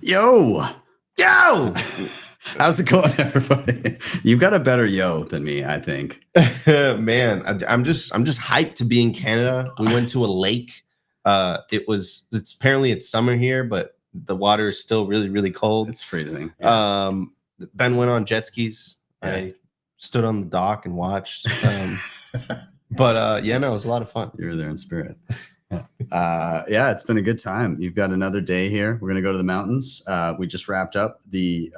Yo! How's it going, everybody? You've got a better yo than me, I think. Man, I'm just hyped to be in Canada. We went to a lake. It's summer here, but the water is still really, really cold. It's freezing. Yeah. Ben went on jet skis. Yeah. I stood on the dock and watched. But it was a lot of fun. You were there in spirit. Yeah, it's been a good time. You've got another day here. We're gonna go to the mountains. We just wrapped up the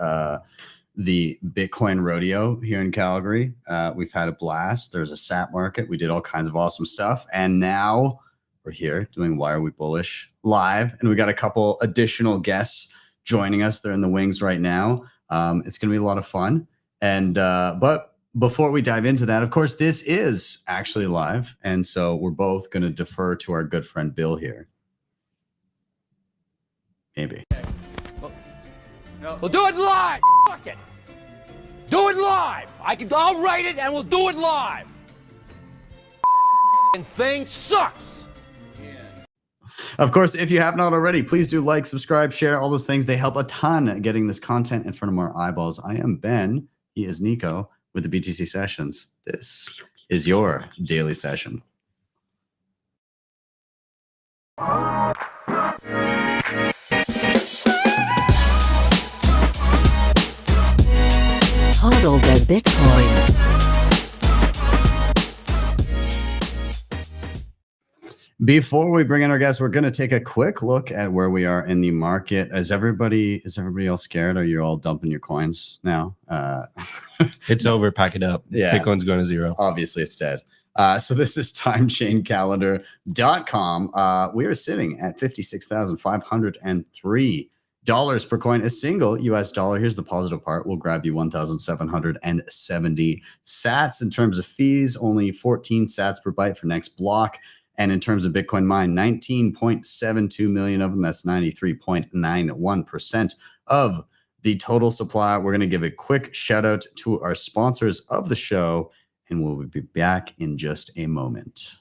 Bitcoin rodeo here in Calgary. We've had a blast. There's a sap market. We did all kinds of awesome stuff, and now we're here doing Why Are We Bullish live, and we got a couple additional guests joining us. They're in the wings right now. It's gonna be a lot of fun, and but before we dive into that, of course, this is actually live. And so we're both going to defer to our good friend Bill here. Maybe. We'll do it live. Fuck it. Do it live. I'll write it and we'll do it live. And thing sucks. Of course, if you have not already, please do like, subscribe, share, all those things. They help a ton getting this content in front of more eyeballs. I am Ben. He is Nico. With the BTC sessions. This is your daily session. HODL the Bitcoin. Before we bring in our guests, we're going to take a quick look at where we are in the market. Is everybody else scared? Are you all dumping your coins now? It's over. Pack it up. Yeah. Bitcoin's going to zero. Obviously, it's dead. So this is timechain-calendar.com. We are sitting at $56,503 per coin. A single US dollar. Here's the positive part. We'll grab you 1,770 sats. In terms of fees, only 14 sats per byte for next block. And in terms of Bitcoin mined, 19.72 million of them. That's 93.91% of the total supply. We're going to give a quick shout out to our sponsors of the show, and we'll be back in just a moment.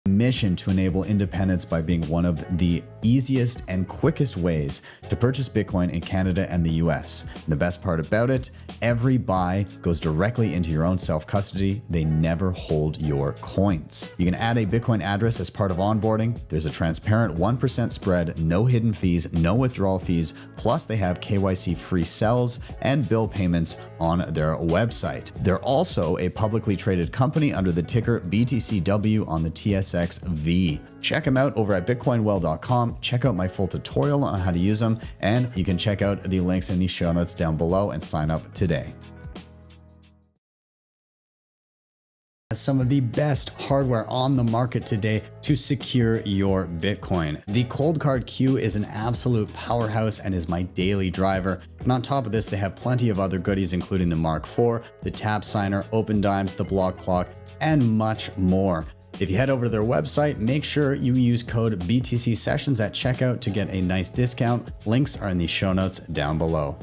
Mission to enable independence by being one of the easiest and quickest ways to purchase Bitcoin in Canada and the US. And the best part about it, every buy goes directly into your own self-custody. They never hold your coins. You can add a Bitcoin address as part of onboarding. There's a transparent 1% spread, no hidden fees, no withdrawal fees. Plus they have KYC free sells and bill payments on their website. They're also a publicly traded company under the ticker BTCW on the TSXV. Check them out over at bitcoinwell.com. Check out my full tutorial on how to use them, and you can check out the links in the show notes down below and sign up today. Some of the best hardware on the market today to secure your Bitcoin. The Cold Card Q is an absolute powerhouse and is my daily driver. And on top of this, they have plenty of other goodies, including the Mark IV, the Tap Signer, Open Dimes, the Block Clock, and much more. If you head over to their website, make sure you use code BTC Sessions at checkout to get a nice discount. Links are in the show notes down below.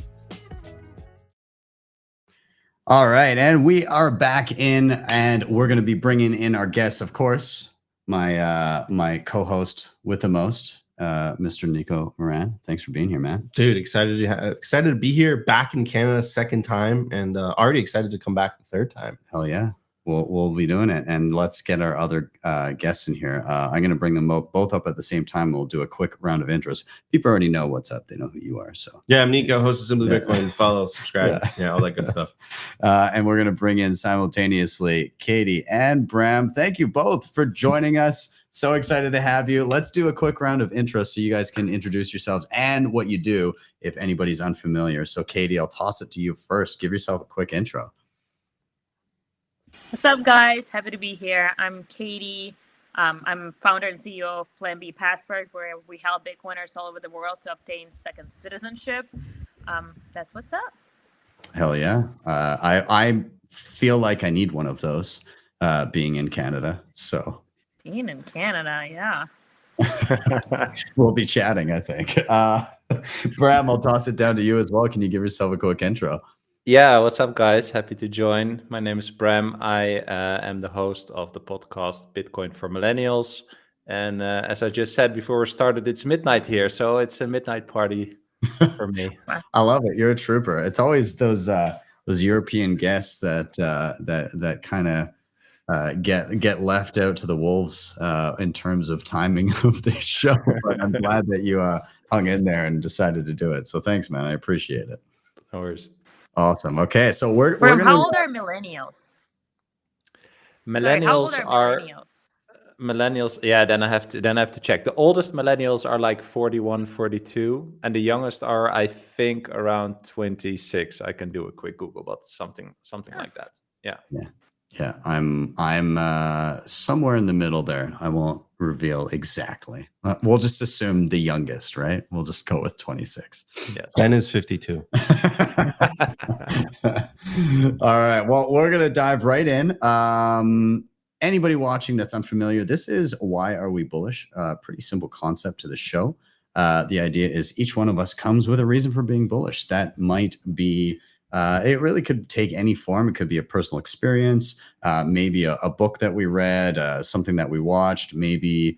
All right, and we are back in, and we're going to be bringing in our guests, of course, my co-host with the most, Mr. Nico Moran. Thanks for being here, man. Dude, excited to be here, back in Canada, second time, and already excited to come back the third time. Hell yeah. We'll be doing it, and let's get our other guests in here. I'm going to bring them both up at the same time. We'll do a quick round of intros. People already know what's up; they know who you are. So yeah, I'm Nico, host of Simply Bitcoin. Follow, subscribe, all that good stuff. And we're going to bring in simultaneously Katie and Bram. Thank you both for joining us. So excited to have you. Let's do a quick round of intros so you guys can introduce yourselves and what you do if anybody's unfamiliar. So Katie, I'll toss it to you first. Give yourself a quick intro. What's up, guys? Happy to be here. I'm Katie. I'm founder and CEO of Plan B Passport, where we help Bitcoiners all over the world to obtain second citizenship. That's what's up. Hell yeah. I feel like I need one of those being in Canada. So being in Canada, yeah. We'll be chatting, I think. Bram, I'll toss it down to you as well. Can you give yourself a quick intro? Yeah, what's up, guys? Happy to join. My name is Bram. I am the host of the podcast Bitcoin for Millennials. And as I just said before we started, it's midnight here, so it's a midnight party for me. I love it. You're a trooper. It's always those European guests that kind of get left out to the wolves in terms of timing of the show. But I'm glad that you hung in there and decided to do it. So thanks, man. I appreciate it. No worries. Awesome. Okay, so we're Bram, gonna. how old are millennials? Sorry, how old Millennials are millennials? yeah, then I have to check. The oldest millennials are like 41, 42, and the youngest are, I think, around 26. I can do a quick Google, but something like that. Yeah. Yeah, I'm somewhere in the middle there. I won't reveal exactly. We'll just assume the youngest, right? We'll just go with 26. Yes. Ben is 52. All right. Well, we're gonna dive right in. Anybody watching that's unfamiliar, this is Why Are We Bullish? Pretty simple concept to the show. The idea is each one of us comes with a reason for being bullish. That might be, it really could take any form. It could be a personal experience, maybe a book that we read, something that we watched, maybe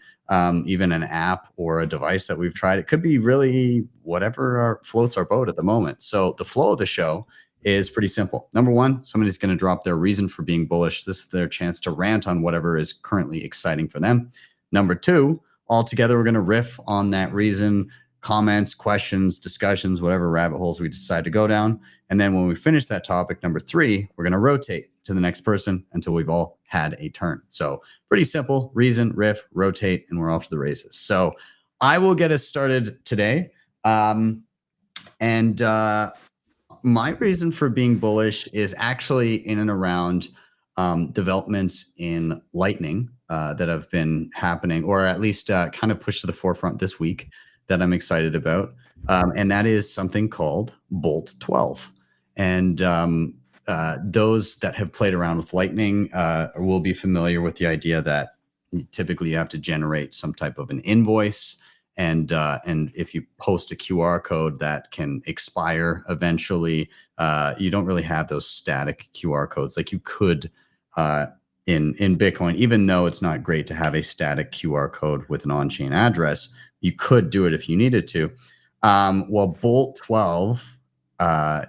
even an app or a device that we've tried. It could be really whatever floats our boat at the moment. So the flow of the show is pretty simple. Number one, somebody's going to drop their reason for being bullish. This is their chance to rant on whatever is currently exciting for them. Number two, all together, we're going to riff on that reason, comments, questions, discussions, whatever rabbit holes we decide to go down. And then when we finish that topic, number three, we're going to rotate to the next person until we've all had a turn. So pretty simple: reason, riff, rotate, and we're off to the races. So I will get us started today. My reason for being bullish is actually in and around developments in Lightning that have been happening, or at least kind of pushed to the forefront this week, that I'm excited about. And that is something called Bolt 12. And those that have played around with Lightning will be familiar with the idea that typically you have to generate some type of an invoice. And if you post a QR code that can expire eventually, you don't really have those static QR codes like you could in Bitcoin. Even though it's not great to have a static QR code with an on-chain address, you could do it if you needed to. Well, Bolt 12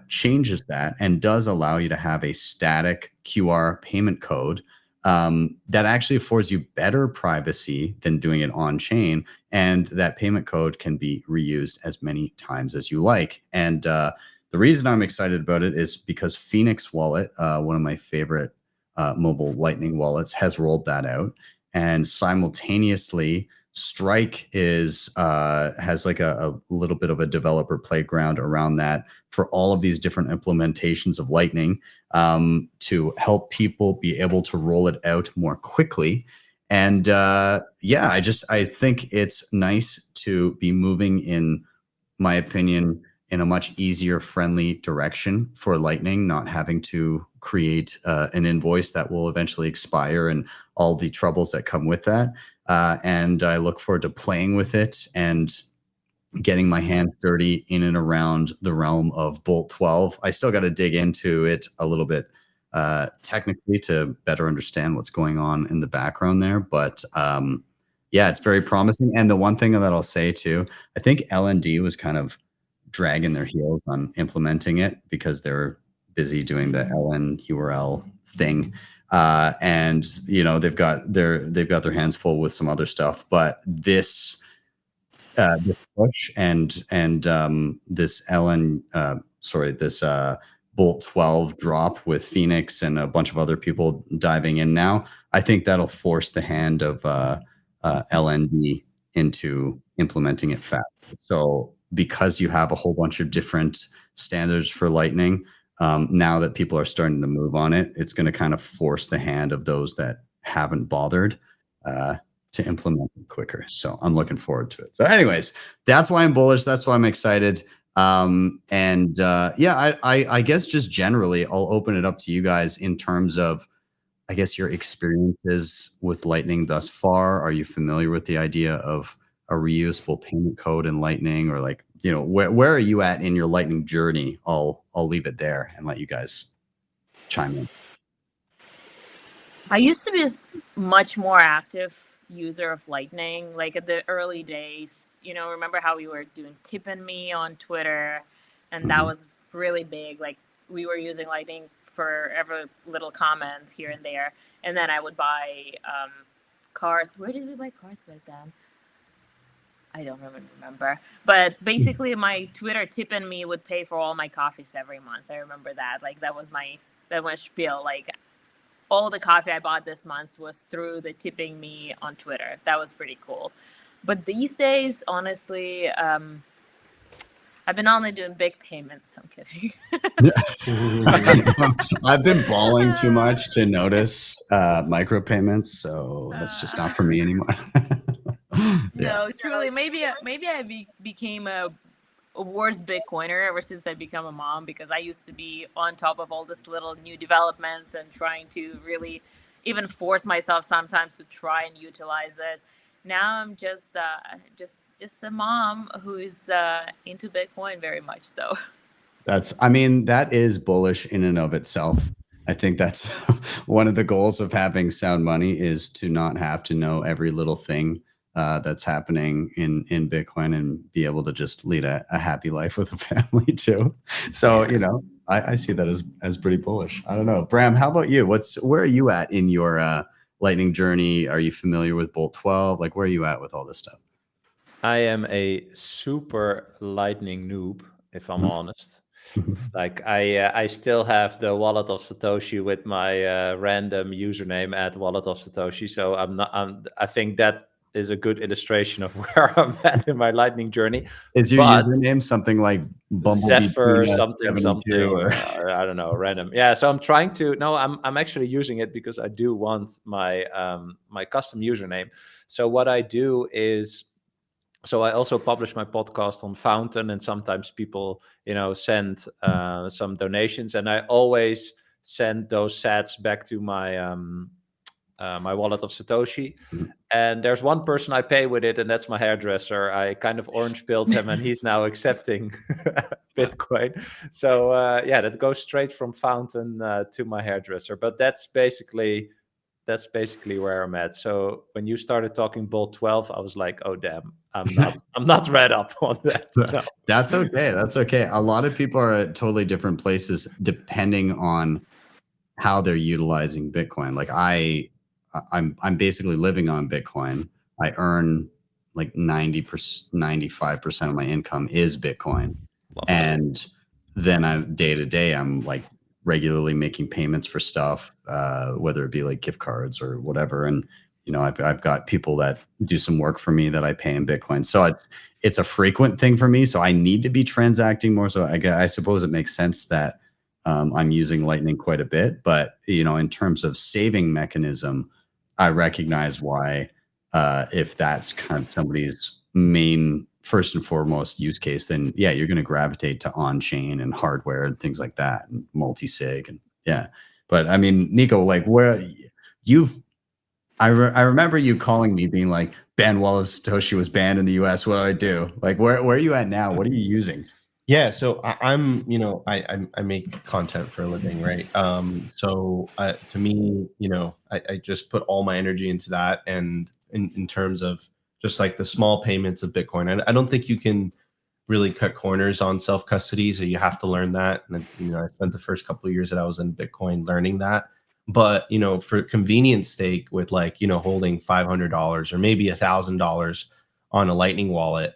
changes that and does allow you to have a static QR payment code that actually affords you better privacy than doing it on chain. And that payment code can be reused as many times as you like. And the reason I'm excited about it is because Phoenix Wallet, one of my favorite mobile Lightning wallets, has rolled that out. And simultaneously, Strike has like a little bit of a developer playground around that for all of these different implementations of Lightning to help people be able to roll it out more quickly. And yeah, I think it's nice to be moving, in my opinion, in a much easier, friendly direction for Lightning, not having to create an invoice that will eventually expire and all the troubles that come with that. And I look forward to playing with it and getting my hands dirty in and around the realm of Bolt 12. I still got to dig into it a little bit technically to better understand what's going on in the background there. But yeah, it's very promising. And the one thing that I'll say too, I think LND was kind of dragging their heels on implementing it because they're busy doing the LN URL thing. And you know, they've got their hands full with some other stuff, but this push and this this Bolt 12 drop with Phoenix and a bunch of other people diving in now, I think that'll force the hand of LND into implementing it fast. So because you have a whole bunch of different standards for Lightning, now that people are starting to move on it, it's going to kind of force the hand of those that haven't bothered to implement it quicker. So I'm looking forward to it. So anyways, that's why I'm bullish. That's why I'm excited. Yeah, I guess just generally, I'll open it up to you guys in terms of, I guess, your experiences with Lightning thus far. Are you familiar with the idea of a reusable payment code in Lightning, or like, you know, where are you at in your Lightning journey? I'll leave it there and let you guys chime in. I used to be much more active user of Lightning. Like at the early days, you know, remember how we were doing Tip and Me on Twitter, and that was really big. Like we were using Lightning for every little comment here and there, and then I would buy cards. Where did we buy cards back then? I don't even remember. But basically, my Twitter Tip and Me would pay for all my coffees every month. I remember that. Like that was spiel. Like all the coffee I bought this month was through the Tipping Me on Twitter. That was pretty cool. But these days, honestly, I've been only doing big payments. I'm kidding. I've been balling too much to notice micropayments, so that's just not for me anymore. No, truly, maybe I became a worse Bitcoiner ever since I become a mom, because I used to be on top of all this little new developments and trying to really even force myself sometimes to try and utilize it. Now I'm just a mom who's into Bitcoin very much. So that is bullish in and of itself. I think that's one of the goals of having sound money, is to not have to know every little thing that's happening in Bitcoin, and be able to just lead a happy life with a family too. So, you know, I see that as pretty bullish. I don't know. Bram, how about you? Where are you at in your Lightning journey? Are you familiar with Bolt 12? Like, where are you at with all this stuff? I am a super Lightning noob, if I'm honest. Like I still have the wallet of Satoshi with my random username at wallet of Satoshi. So I think that is a good illustration of where I'm at in my Lightning journey. Is your username something like Bumblebee Zephyr something, or I don't know, random? Yeah. So I'm trying to. No, I'm actually using it because I do want my my custom username. So what I do is, so I also publish my podcast on Fountain, and sometimes people, you know, send some donations, and I always send those sats back to my my wallet of Satoshi. And there's one person I pay with it, and that's my hairdresser. I kind of orange pilled him, and he's now accepting Bitcoin. So yeah, that goes straight from Fountain to my hairdresser. But that's basically where I'm at. So when you started talking Bolt 12, I was like, oh damn, I'm not read up on that. No. That's okay. That's okay. A lot of people are at totally different places depending on how they're utilizing Bitcoin. Like I'm basically living on Bitcoin. I earn like 95% of my income is Bitcoin. And then day to day, I'm like regularly making payments for stuff, whether it be like gift cards or whatever. And, you know, I've got people that do some work for me that I pay in Bitcoin. So it's a frequent thing for me. So I need to be transacting more. So I suppose it makes sense that I'm using Lightning quite a bit. But, you know, in terms of saving mechanism, I recognize why, if that's kind of somebody's main, first and foremost use case, then yeah, you're going to gravitate to on-chain and hardware and things like that, and multi-sig, and yeah. But I mean, Nico, like I remember you calling me being like, ban wallet of Satoshi was banned in the US. What do I do? Like, where are you at now? What are you using? Yeah, so I'm, you know, I make content for a living, right? So to me, you know, I just put all my energy into that, and in terms of just like the small payments of Bitcoin, I don't think you can really cut corners on self-custody, so you have to learn that. And you know, I spent the first couple of years that I was in Bitcoin learning that. But you know, for convenience sake, with like, you know, holding $500 or maybe $1,000 on a Lightning wallet,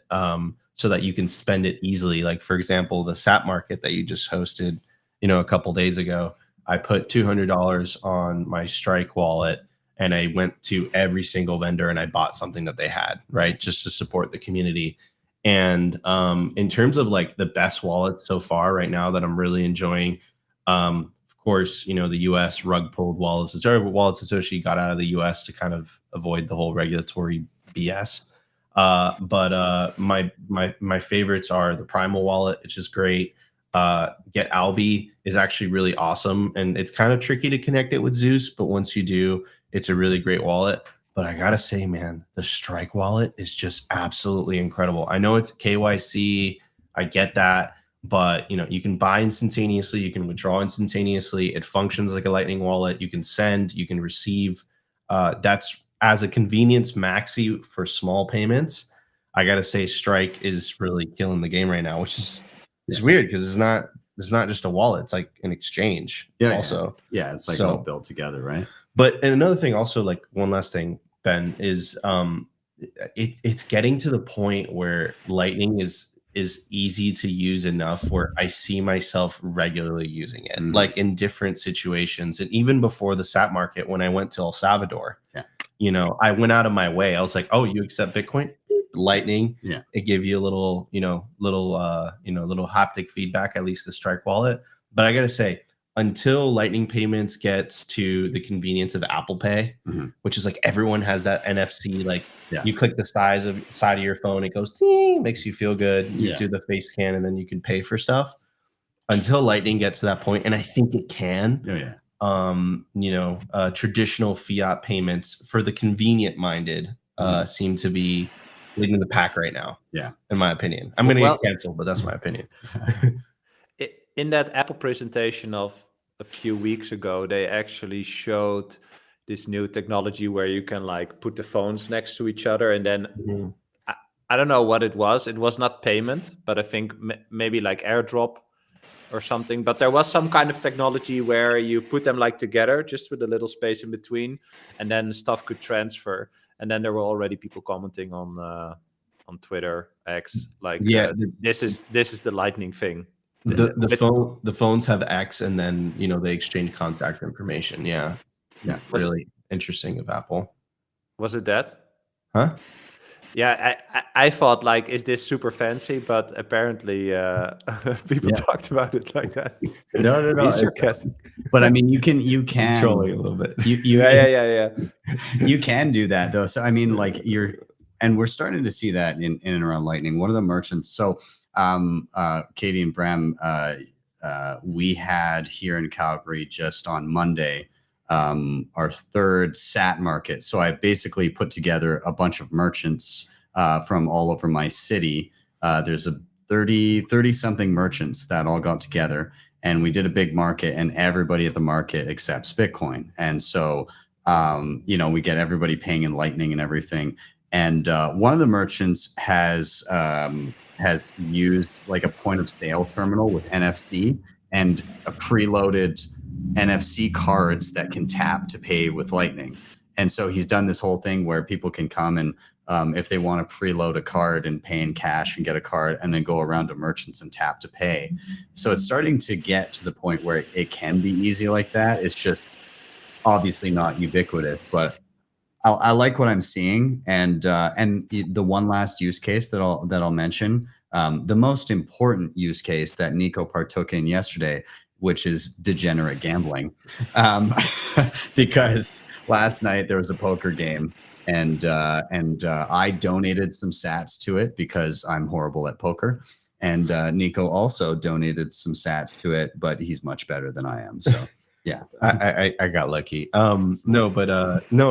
so that you can spend it easily. Like, for example, the SAP market that you just hosted, you know, a couple days ago, I put $200 on my Strike wallet, and I went to every single vendor and I bought something that they had, right, just to support the community. And in terms of like the best wallets so far right now that I'm really enjoying, of course, you know, the US rug pulled wallets. Wallets Associated got out of the US to kind of avoid the whole regulatory BS. But my favorites are the Primal wallet, which is great. Get Albi is actually really awesome, and it's kind of tricky to connect it with Zeus, but once you do, it's a really great wallet. But I gotta say, man, the Strike wallet is just absolutely incredible. I know it's KYC, I get that, but you know, you can buy instantaneously, you can withdraw instantaneously. It functions like a Lightning wallet. You can send, you can receive. That's as a convenience maxi for small payments, I gotta say Strike is really killing the game right now, which is it's weird because it's not just a wallet, it's like an exchange also. Yeah, it's like all built together, right? But and another thing also, like one last thing, Ben, is it's getting to the point where Lightning is easy to use enough where I see myself regularly using it, like in different situations. And even before the SAT market, when I went to El Salvador, you know, I went out of my way. I was like, oh, you accept Bitcoin? Lightning. Yeah. It gave you a little, little haptic feedback, at least the Strike wallet. But I got to say, until Lightning payments gets to the convenience of Apple Pay, which is like everyone has that NFC, like you click the side of your phone, it goes ding, makes you feel good. You do the face scan and then you can pay for stuff. Until Lightning gets to that point, and I think it can. Traditional fiat payments for the convenient minded seem to be leading the pack right now. Yeah, in my opinion. I'm going to get canceled, but that's my opinion. In that Apple presentation of a few weeks ago, they actually showed this new technology where you can like put the phones next to each other, and then I don't know what it was. It was not payment, but I think maybe like airdrop or something. But there was some kind of technology where you put them like together, just with a little space in between, and then stuff could transfer. And then there were already people commenting on Twitter, X, like, this is the Lightning thing. The phones have X, and then they exchange contact information. Yeah, really interesting of Apple. Was it that? Huh? Yeah, I thought like, is this super fancy? But apparently, people talked about it like that. No. He's sarcastic. But I mean, you can controlling a little bit. Yeah. You can do that though. So I mean, like and we're starting to see that in and around Lightning. One of the merchants. So Katie and Bram, we had here in Calgary just on Monday our third SAT market. So I basically put together a bunch of merchants from all over my city. There's a 30 something merchants that all got together, and we did a big market, and everybody at the market accepts Bitcoin. And so, we get everybody paying in Lightning and everything. And one of the merchants has used like a point of sale terminal with NFC and a preloaded NFC cards that can tap to pay with Lightning. And so he's done this whole thing where people can come and if they want to preload a card and pay in cash and get a card and then go around to merchants and tap to pay. So it's starting to get to the point where it can be easy like that. It's just obviously not ubiquitous, but I like what I'm seeing. And the one last use case that I'll mention, the most important use case that Nico partook in yesterday, which is degenerate gambling, because last night there was a poker game, and I donated some sats to it because I'm horrible at poker, and Nico also donated some sats to it, but he's much better than I am. So yeah, I got lucky. No,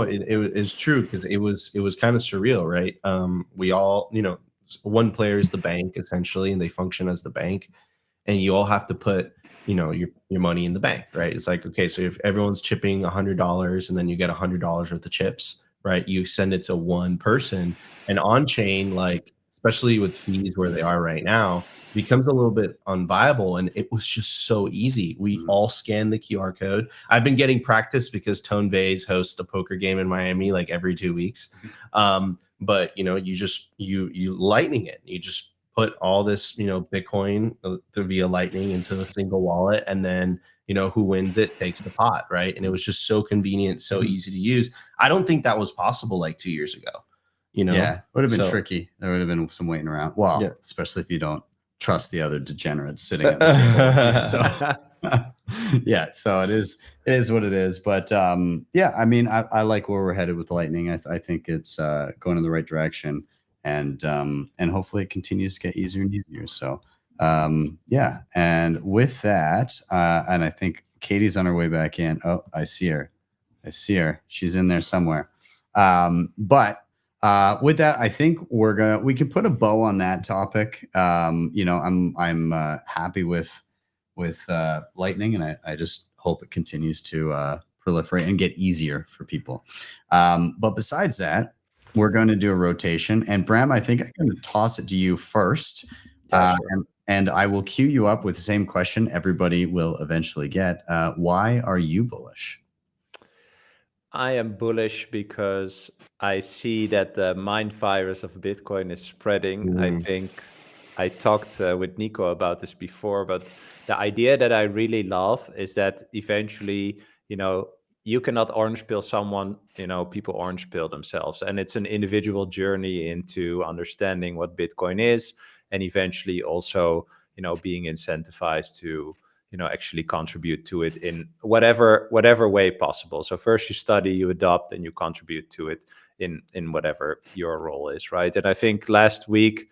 it's true because it was kind of surreal, right? We all, one player is the bank essentially, and they function as the bank, and you all have to put your money in the bank, right? It's like, okay, so if everyone's chipping $100 and then you get $100 worth of chips, right? You send it to one person, and on chain, like especially with fees where they are right now, becomes a little bit unviable. And it was just so easy. We all scan the QR code. I've been getting practice because Tone Vase hosts a poker game in Miami like every 2 weeks. But you Lightning it. You just put all this, Bitcoin via Lightning into a single wallet, and then, who wins it takes the pot, right? And it was just so convenient, so easy to use. I don't think that was possible like 2 years ago. Yeah, it would have been tricky. There would have been some waiting around. Well, especially if you don't trust the other degenerates sitting at the table. So yeah, so it is what it is. But yeah, I mean, I like where we're headed with Lightning. I think it's going in the right direction. And hopefully it continues to get easier and easier. So yeah, and with that, and I think Katie's on her way back in. Oh, I see her. She's in there somewhere. But with that, I think we can put a bow on that topic. I'm happy with Lightning, and I just hope it continues to proliferate and get easier for people. But besides that, we're going to do a rotation. And Bram, I think I'm going to toss it to you first. Yeah, sure. And I will queue you up with the same question everybody will eventually get. Why are you bullish? I am bullish because I see that the mind virus of Bitcoin is spreading. I think I talked with Nico about this before, but the idea that I really love is that eventually, you cannot orange pill someone, people orange pill themselves. And it's an individual journey into understanding what Bitcoin is, and eventually also, being incentivized to, actually contribute to it in whatever way possible. So first you study, you adopt, and you contribute to it in whatever your role is, right? And I think last week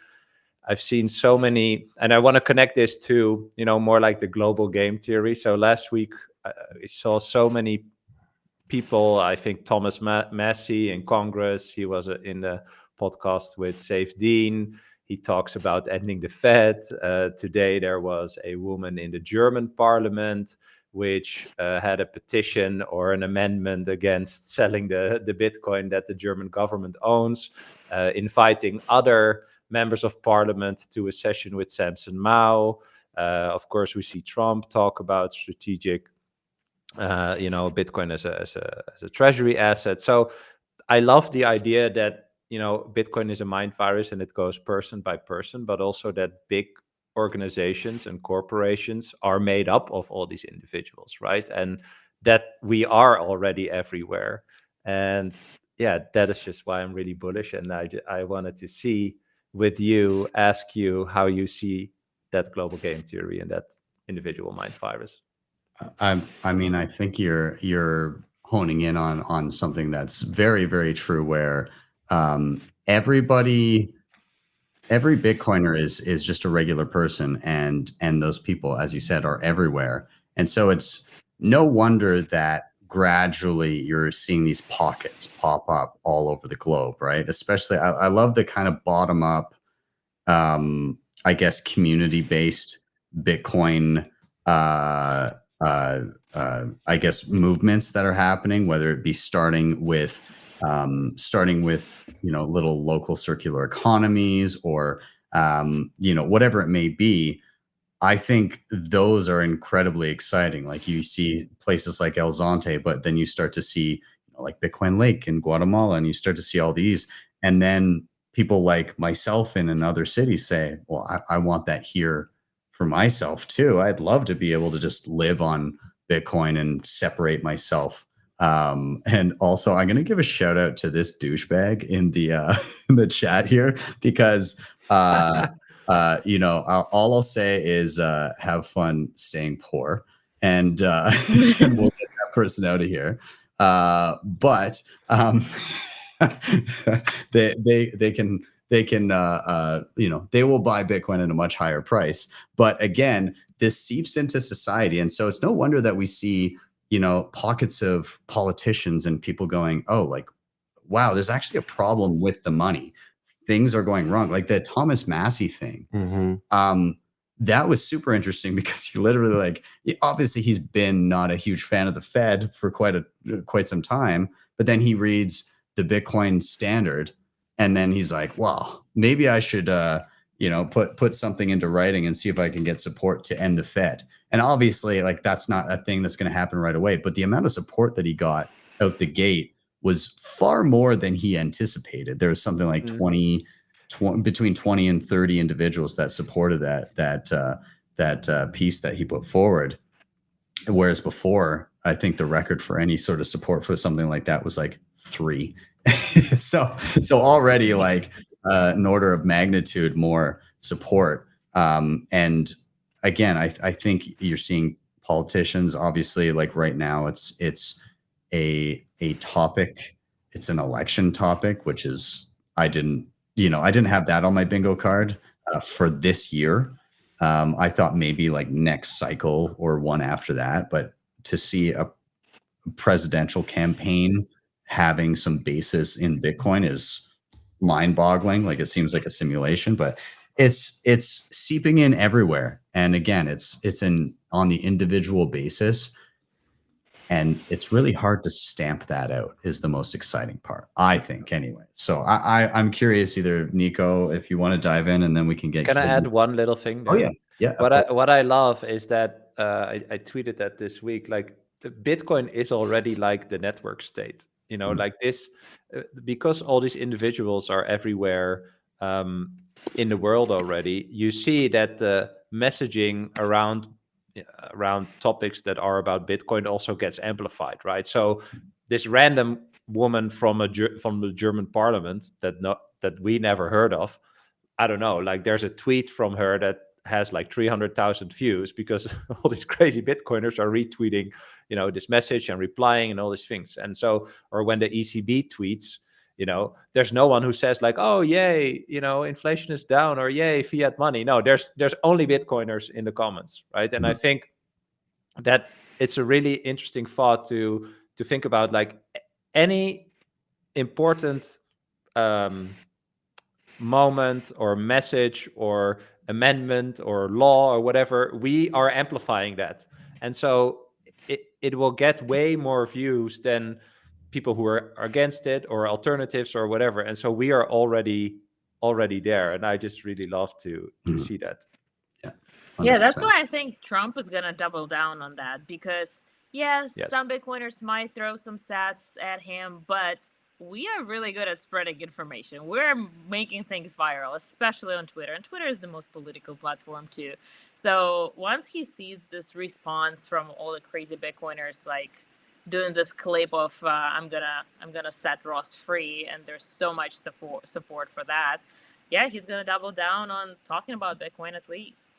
I've seen so many, and I want to connect this to, more like the global game theory. So last week I saw so many people. I think Thomas Massey in Congress, he was in the podcast with Safe Dean. He talks about ending the Fed. Today there was a woman in the German parliament which had a petition or an amendment against selling the Bitcoin that the German government owns, inviting other members of parliament to a session with Samson Mao. Of course, we see Trump talk about strategic, Bitcoin as a treasury asset. So I love the idea that, Bitcoin is a mind virus and it goes person by person, but also that big organizations and corporations are made up of all these individuals, right? And that we are already everywhere. And yeah, that is just why I'm really bullish. And I wanted to see with you, ask you how you see that global game theory and that individual mind virus. I mean, I think you're honing in on something that's very, very true, where every Bitcoiner is just a regular person, and those people, as you said, are everywhere. And so it's no wonder that gradually you're seeing these pockets pop up all over the globe, right? Especially, I love the kind of bottom up, I guess, community-based Bitcoin, I guess, movements that are happening, whether it be starting with little local circular economies, or whatever it may be. I think those are incredibly exciting. Like, you see places like El Zonte, but then you start to see like Bitcoin Lake in Guatemala, and you start to see all these, and then people like myself in another city say, well, I want that here for myself too. I'd love to be able to just live on Bitcoin and separate myself. And also, I'm going to give a shout out to this douchebag in the in the chat here, because all I'll say is have fun staying poor, and and we'll get that person out of here. But they can they will buy Bitcoin at a much higher price. But again, this seeps into society, and so it's no wonder that we see pockets of politicians and people going, oh, like, wow, there's actually a problem with the money. Things are going wrong. Like the Thomas Massey thing. That was super interesting, because he literally, obviously he's been not a huge fan of the Fed for quite some time, but then he reads the Bitcoin Standard, and then he's like, well, maybe I should put something into writing and see if I can get support to end the Fed. And obviously, that's not a thing that's going to happen right away, but the amount of support that he got out the gate was far more than he anticipated. There was something like between 20 and 30 individuals that supported that piece that he put forward. Whereas before, I think the record for any sort of support for something like that was like 3. so already an order of magnitude more support. And again, I think you're seeing politicians, obviously, right now it's a topic. It's an election topic, which is, I didn't have that on my bingo card for this year. I thought maybe next cycle or one after that, but to see a presidential campaign having some basis in Bitcoin is mind-boggling. It seems like a simulation, but it's seeping in everywhere. And again, it's on the individual basis. And it's really hard to stamp that out is the most exciting part, I think, anyway. So I'm curious, either Nico, if you want to dive in, and then we can get. Can I add one little thing there? Oh, yeah. Yeah. What I love is that I tweeted that this week, like Bitcoin is already like the network state, you know, like this, because all these individuals are everywhere in the world already. You see that the messaging around topics that are about Bitcoin also gets amplified, right? So this random woman from the German parliament that we never heard of, I don't know, like there's a tweet from her that has like 300,000 views because all these crazy Bitcoiners are retweeting, you know, this message and replying and all these things. And so, or when the ECB tweets, you know, there's no one who says like, oh, yay, you know, inflation is down, or yay, fiat money. No, there's only Bitcoiners in the comments, right? And I think that it's a really interesting thought to think about, like any important moment or message or amendment or law or whatever, we are amplifying that. And so it will get way more views than people who are against it or alternatives or whatever. And so we are already there. And I just really love to see that. Yeah. 100%. Yeah, that's why I think Trump is going to double down on that, because yes, some Bitcoiners might throw some sats at him, but we are really good at spreading information. We're making things viral, especially on Twitter. And Twitter is the most political platform too. So once he sees this response from all the crazy Bitcoiners, like doing this clip of I'm gonna set Ross free, and there's so much support for that, yeah, he's gonna double down on talking about Bitcoin at least.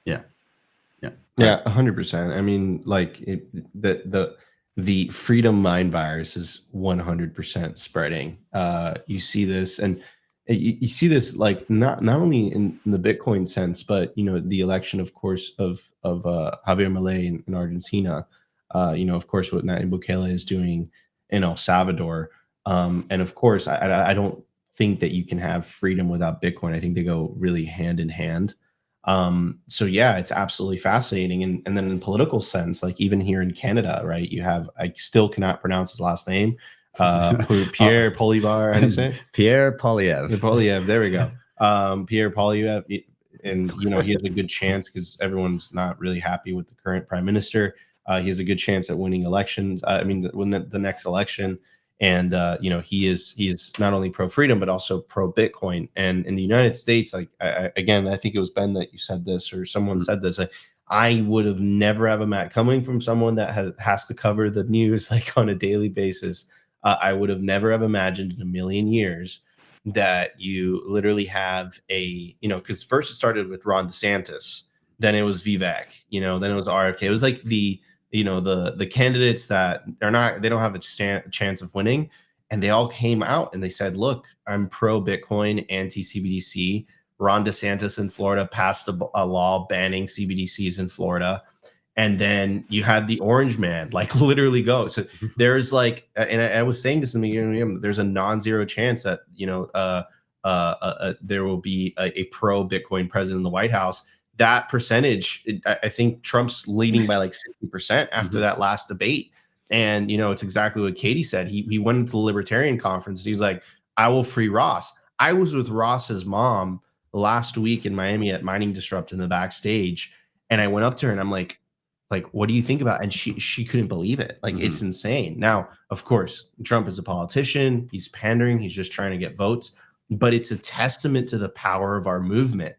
Yeah. 100%. I mean, like the freedom mind virus is 100% spreading. You see this, and you see this like not only in the Bitcoin sense, but you know, the election, of course, of Javier Milei in Argentina. You know, of course, what Nayib Bukele is doing in El Salvador, and of course, I don't think that you can have freedom without Bitcoin. I think they go really hand in hand. So yeah, it's absolutely fascinating. And then in political sense, like even here in Canada, right, you have, I still cannot pronounce his last name, Pierre Poilievre, how do you say it? Pierre Poilievre. There we go. Pierre Poilievre, and you know, he has a good chance because everyone's not really happy with the current prime minister. He has a good chance at winning elections. I mean, when the next election. And you know, he is not only pro freedom but also pro Bitcoin. And in the United States, like again, I think it was Ben that you said this, or someone said this. I would have never have coming from someone that has to cover the news like on a daily basis. I would have never have imagined in a million years that you literally have a, you know, because first it started with Ron DeSantis, then it was Vivek, you know, then it was RFK. It was like the, you know, the candidates that are not, they don't have a chance of winning, and they all came out and they said, look, I'm pro Bitcoin, anti CBDC. Ron DeSantis in Florida passed a law banning CBDCs in Florida, and then you had the orange man like literally go. So there's like, and I was saying this in the beginning, there's a non-zero chance that, you know, there will be a pro Bitcoin president in the White House. That percentage, I think Trump's leading by like 60% after that last debate. And, you know, it's exactly what Katie said. He went into the Libertarian conference. And he's like, I will free Ross. I was with Ross's mom last week in Miami at Mining Disrupt in the backstage. And I went up to her and I'm like, what do you think about it? And she couldn't believe it. Like, it's insane. Now, of course, Trump is a politician. He's pandering. He's just trying to get votes. But it's a testament to the power of our movement.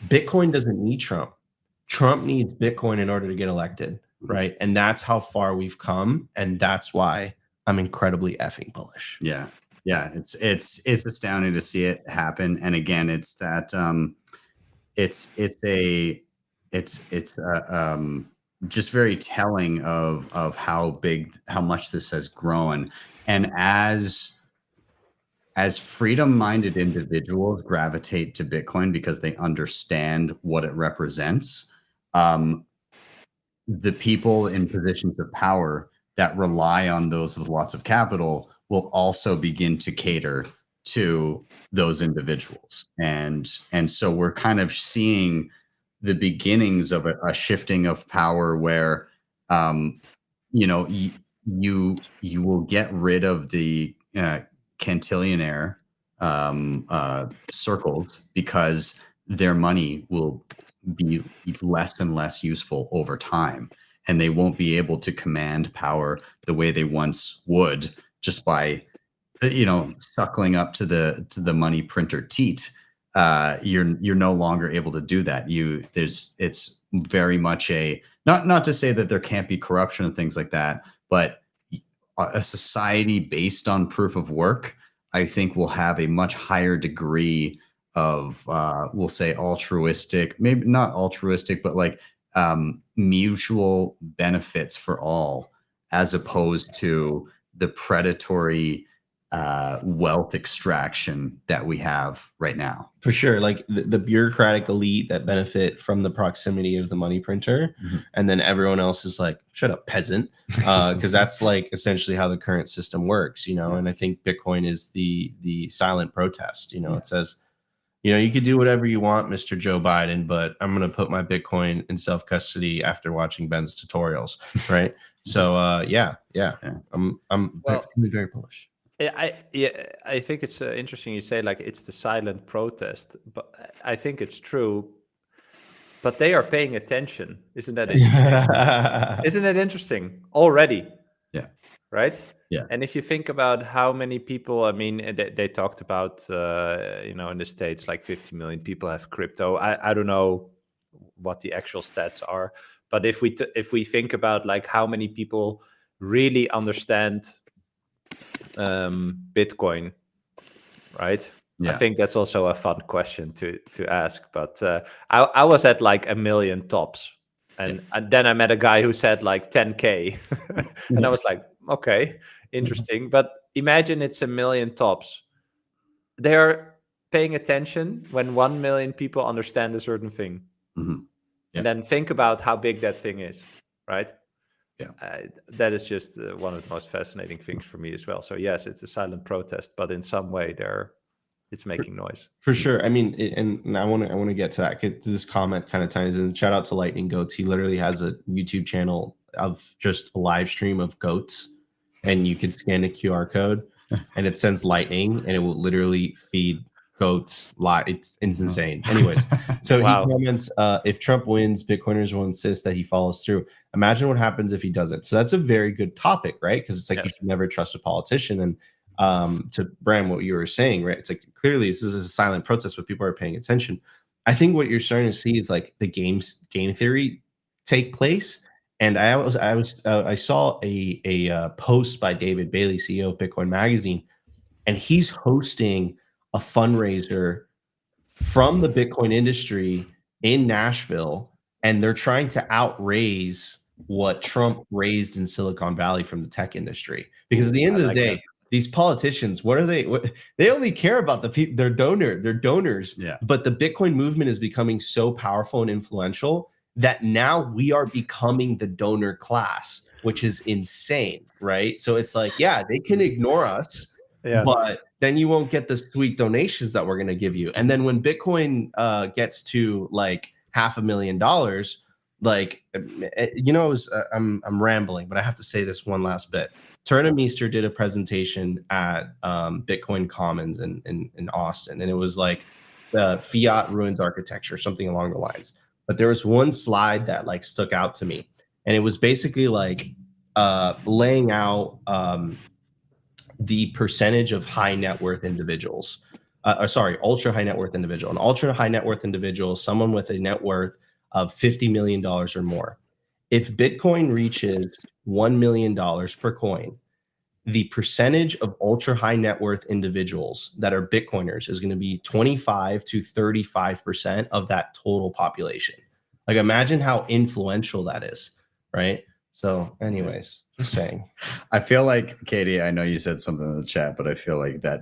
Bitcoin doesn't need Trump. Trump needs Bitcoin in order to get elected, right? And that's how far we've come, and that's why I'm incredibly effing bullish. Yeah, it's astounding to see it happen. And again, it's that it's just very telling of how much this has grown, and as freedom-minded individuals gravitate to Bitcoin because they understand what it represents, the people in positions of power that rely on those with lots of capital will also begin to cater to those individuals. And so we're kind of seeing the beginnings of a shifting of power where you know, you will get rid of the cantillionaire circles because their money will be less and less useful over time, and they won't be able to command power the way they once would just by suckling up to the money printer teat. You're no longer able to do that. It's very much not to say that there can't be corruption and things like that, but a society based on proof of work, I think, will have a much higher degree of we'll say altruistic, maybe not altruistic, but like mutual benefits for all, as opposed to the predatory wealth extraction that we have right now. For sure. Like the bureaucratic elite that benefit from the proximity of the money printer. And then everyone else is like, shut up, peasant. Because that's like essentially how the current system works, and I think Bitcoin is the silent protest. It says, you could do whatever you want, Mr. Joe Biden, but I'm going to put my Bitcoin in self-custody after watching Ben's tutorials. Right. So yeah. I'm very bullish. I think it's interesting you say like it's the silent protest, but I think it's true. But they are paying attention, isn't that interesting? Isn't it interesting already? Yeah. Right. Yeah. And if you think about how many people, I mean, they talked about in the States, like 50 million people have crypto. I don't know what the actual stats are, but if we think about like how many people really understand Bitcoin, right? Yeah. I think that's also a fun question to ask. But I was at like 1 million tops, and then I met a guy who said like 10K, and I was like, okay, interesting. But imagine it's 1 million tops. They are paying attention when 1 million people understand a certain thing, and then think about how big that thing is, right? Yeah, that is just one of the most fascinating things for me as well. So yes, it's a silent protest, but in some way, it's making noise. For sure. I mean, and I want to get to that because this comment kind of ties in. Shout out to Lightning Goats. He literally has a YouTube channel of just a live stream of goats, and you can scan a QR code, and it sends lightning, and it will literally feed goats live. It's insane. Anyways, so he comments, if Trump wins, Bitcoiners will insist that he follows through. Imagine what happens if he doesn't. So that's a very good topic, right? Because it's like you should never trust a politician. And to Bram, what you were saying, right? It's like clearly this is a silent protest, but people are paying attention. I think what you're starting to see is like the game theory take place. And I saw a post by David Bailey, CEO of Bitcoin Magazine, and he's hosting a fundraiser from the Bitcoin industry in Nashville, and they're trying to outraise what Trump raised in Silicon Valley from the tech industry. Because at the end of the day, these politicians, what are they? They only care about the people, their donors. Yeah. But the Bitcoin movement is becoming so powerful and influential that now we are becoming the donor class, which is insane, right? So it's like, yeah, they can ignore us, but then you won't get the sweet donations that we're going to give you. And then when Bitcoin gets to like $500,000, like, I'm rambling, but I have to say this one last bit. Turner Meester did a presentation at Bitcoin Commons in Austin, and it was like the fiat ruins architecture, something along the lines. But there was one slide that like stuck out to me, and it was basically like laying out the percentage of high net worth individuals. Ultra high net worth individual. An ultra high net worth individual, someone with a net worth of $50 million or more. If Bitcoin reaches $1 million per coin, the percentage of ultra high net worth individuals that are Bitcoiners is going to be 25 to 35% of that total population. Like, imagine how influential that is, right? So anyways, just saying. I feel like, Katie, I know you said something in the chat, but I feel like that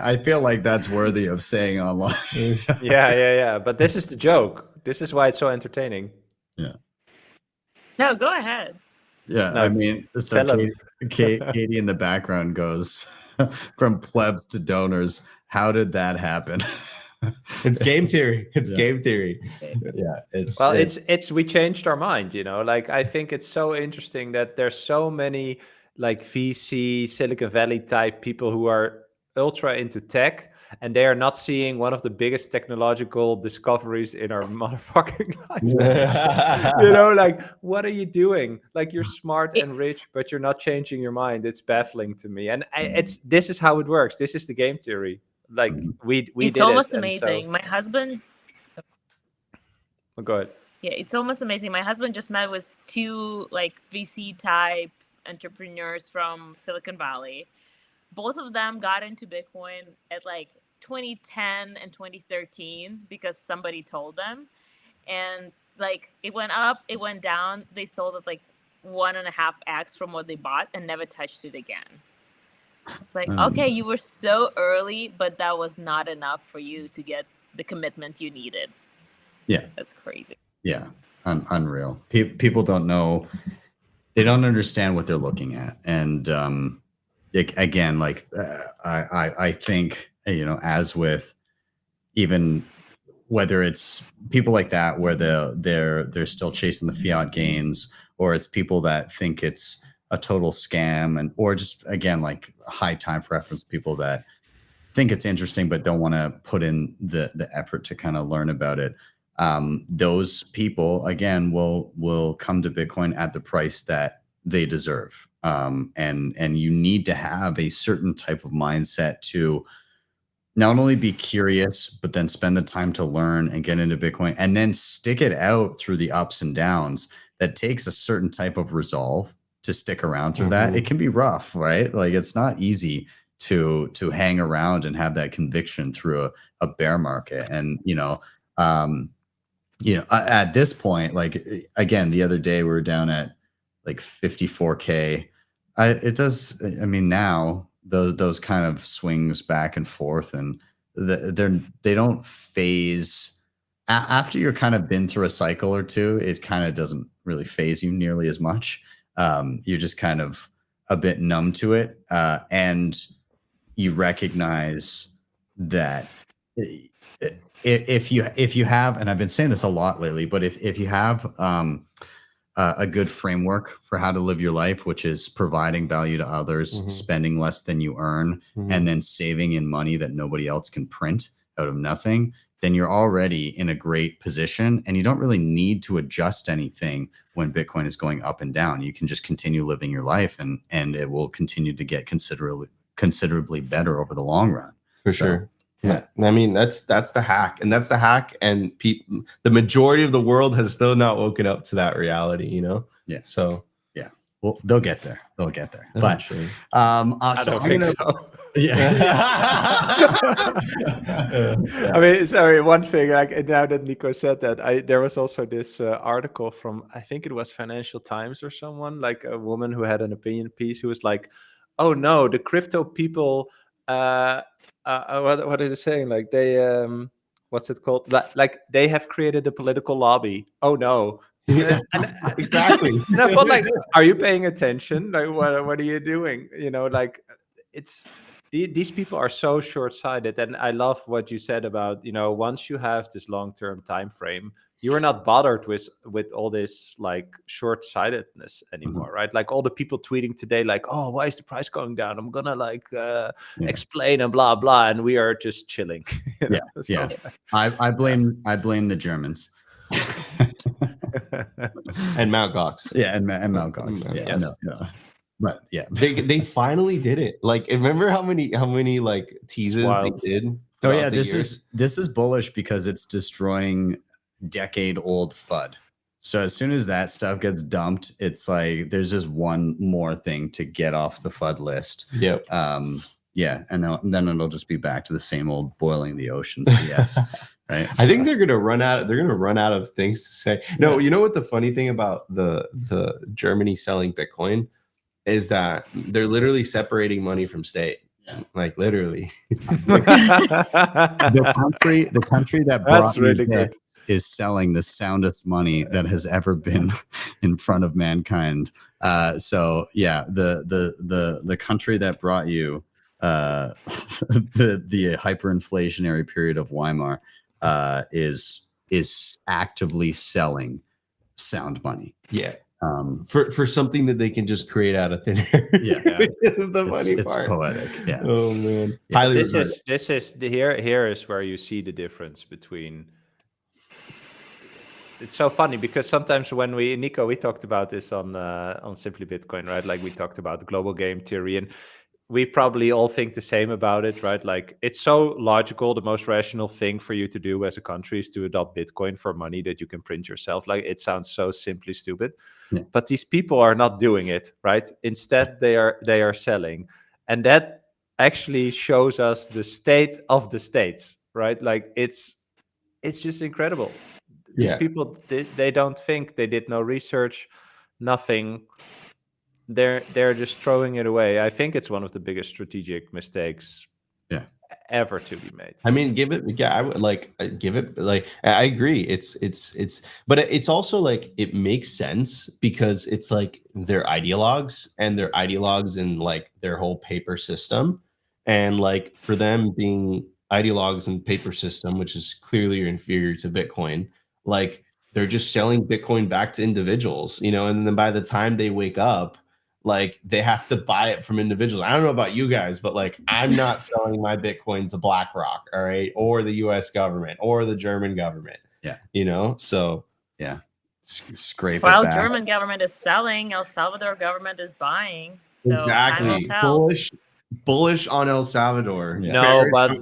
I feel like that's worthy of saying online. Yeah. But this is the joke. This is why it's so entertaining. Yeah. No, go ahead. Yeah, No, I mean, so Katie in the background goes, from plebs to donors. How did that happen? It's game theory. It's Yeah. game theory. Yeah, Well, it's we changed our mind, you know. Like I think it's so interesting that there's so many like VC Silicon Valley type people who are ultra into tech, and they are not seeing one of the biggest technological discoveries in our motherfucking lives. You know, like what are you doing? Like you're smart and rich, but you're not changing your mind. It's baffling to me. And this is how it works. This is the game theory. Like we It's did almost it, amazing. My husband, Oh, go ahead. yeah, it's almost amazing. My husband just met with two like VC type entrepreneurs from Silicon Valley. Both of them got into Bitcoin at like 2010 and 2013 because somebody told them. And like it went up, it went down. They sold it like 1.5x from what they bought and never touched it again. It's like, okay, you were so early, but that was not enough for you to get the commitment you needed. Yeah. That's crazy. Yeah. Unreal. People don't know. They don't understand what they're looking at. And again, like I think, you know, as with even whether it's people like that where they're still chasing the fiat gains, or it's people that think it's a total scam, and or just again like high time preference people that think it's interesting but don't want to put in the effort to kind of learn about it. Those people again will come to Bitcoin at the price that they deserve. And you need to have a certain type of mindset to not only be curious, but then spend the time to learn and get into Bitcoin and then stick it out through the ups and downs. That takes a certain type of resolve to stick around through that. It can be rough, right? Like it's not easy to hang around and have that conviction through a bear market. And, at this point, like, again, the other day we were down at like 54K. Now those kind of swings back and forth, and they don't phase after you're kind of been through a cycle or two. It kind of doesn't really phase you nearly as much. You're just kind of a bit numb to it. And you recognize that if you have, and I've been saying this a lot lately, but if you have a good framework for how to live your life, which is providing value to others, spending less than you earn, and then saving in money that nobody else can print out of nothing, then you're already in a great position, and you don't really need to adjust anything when Bitcoin is going up and down. You can just continue living your life, and it will continue to get considerably better over the long run. For sure. Yeah, I mean that's the hack, and the majority of the world has still not woken up to that reality, you know. Yeah. So yeah, well, they'll get there. They'll get there. But sure. I don't think so. Yeah. I mean, sorry. One thing, like now that Nico said that, there was also this article from, I think it was Financial Times or someone, like a woman who had an opinion piece who was like, "Oh no, the crypto people." What are they saying? Like they, what's it called? Like they have created a political lobby. Oh no. Yeah, exactly. And I felt like, are you paying attention? Like, what are you doing? You know, like these people are so short-sighted. And I love what you said about, once you have this long-term time frame, you are not bothered with all this like short-sightedness anymore, right? Like all the people tweeting today, like, "Oh, why is the price going down? I'm gonna explain and blah blah," and we are just chilling. Yeah. I blame the Germans. And Mt. Gox. Yeah, and Mt. Gox. Yeah, yes. no. But yeah, they finally did it. Like, remember how many like teases they did? Oh yeah, this is bullish because it's destroying decade-old FUD. So as soon as that stuff gets dumped, it's like there's just one more thing to get off the FUD list. Yep. Yeah, and then it'll just be back to the same old boiling the oceans BS. Right. I think they're gonna run out. They're gonna run out of things to say. No, you know what the funny thing about the Germany selling Bitcoin is that they're literally separating money from state. Yeah. Like literally. the country that brought really good is selling the soundest money that has ever been in front of mankind. So yeah, the country that brought you the hyperinflationary period of Weimar is actively selling sound money. Yeah. For something that they can just create out of thin air. Yeah. Which is the funny It's part. poetic. Yeah. Oh man. Yeah. Highly This regarded. is here is where you see the difference between. It's so funny because sometimes when Nico, we talked about this on Simply Bitcoin, right? Like we talked about the global game theory, and we probably all think the same about it, right? Like it's so logical. The most rational thing for you to do as a country is to adopt Bitcoin for money that you can print yourself. Like it sounds so simply stupid, but these people are not doing it, right? Instead, they are selling, and that actually shows us the state of the states, right? Like it's just incredible. These people, they don't think, they did no research, nothing. They're just throwing it away. I think it's one of the biggest strategic mistakes ever to be made. I mean, I would give it I agree. It's but it's also like it makes sense because it's like they're ideologues and they're ideologues in like their whole paper system, and like for them being ideologues in paper system, which is clearly inferior to Bitcoin, like they're just selling Bitcoin back to individuals, and then by the time they wake up, like they have to buy it from individuals. I don't know about you guys, but like I'm not selling my Bitcoin to BlackRock, all right, or the US government or the German government. Yeah. So yeah. Scrape Well, it back. German government is selling, El Salvador government is buying. So exactly. Bullish on El Salvador. Yeah. No, but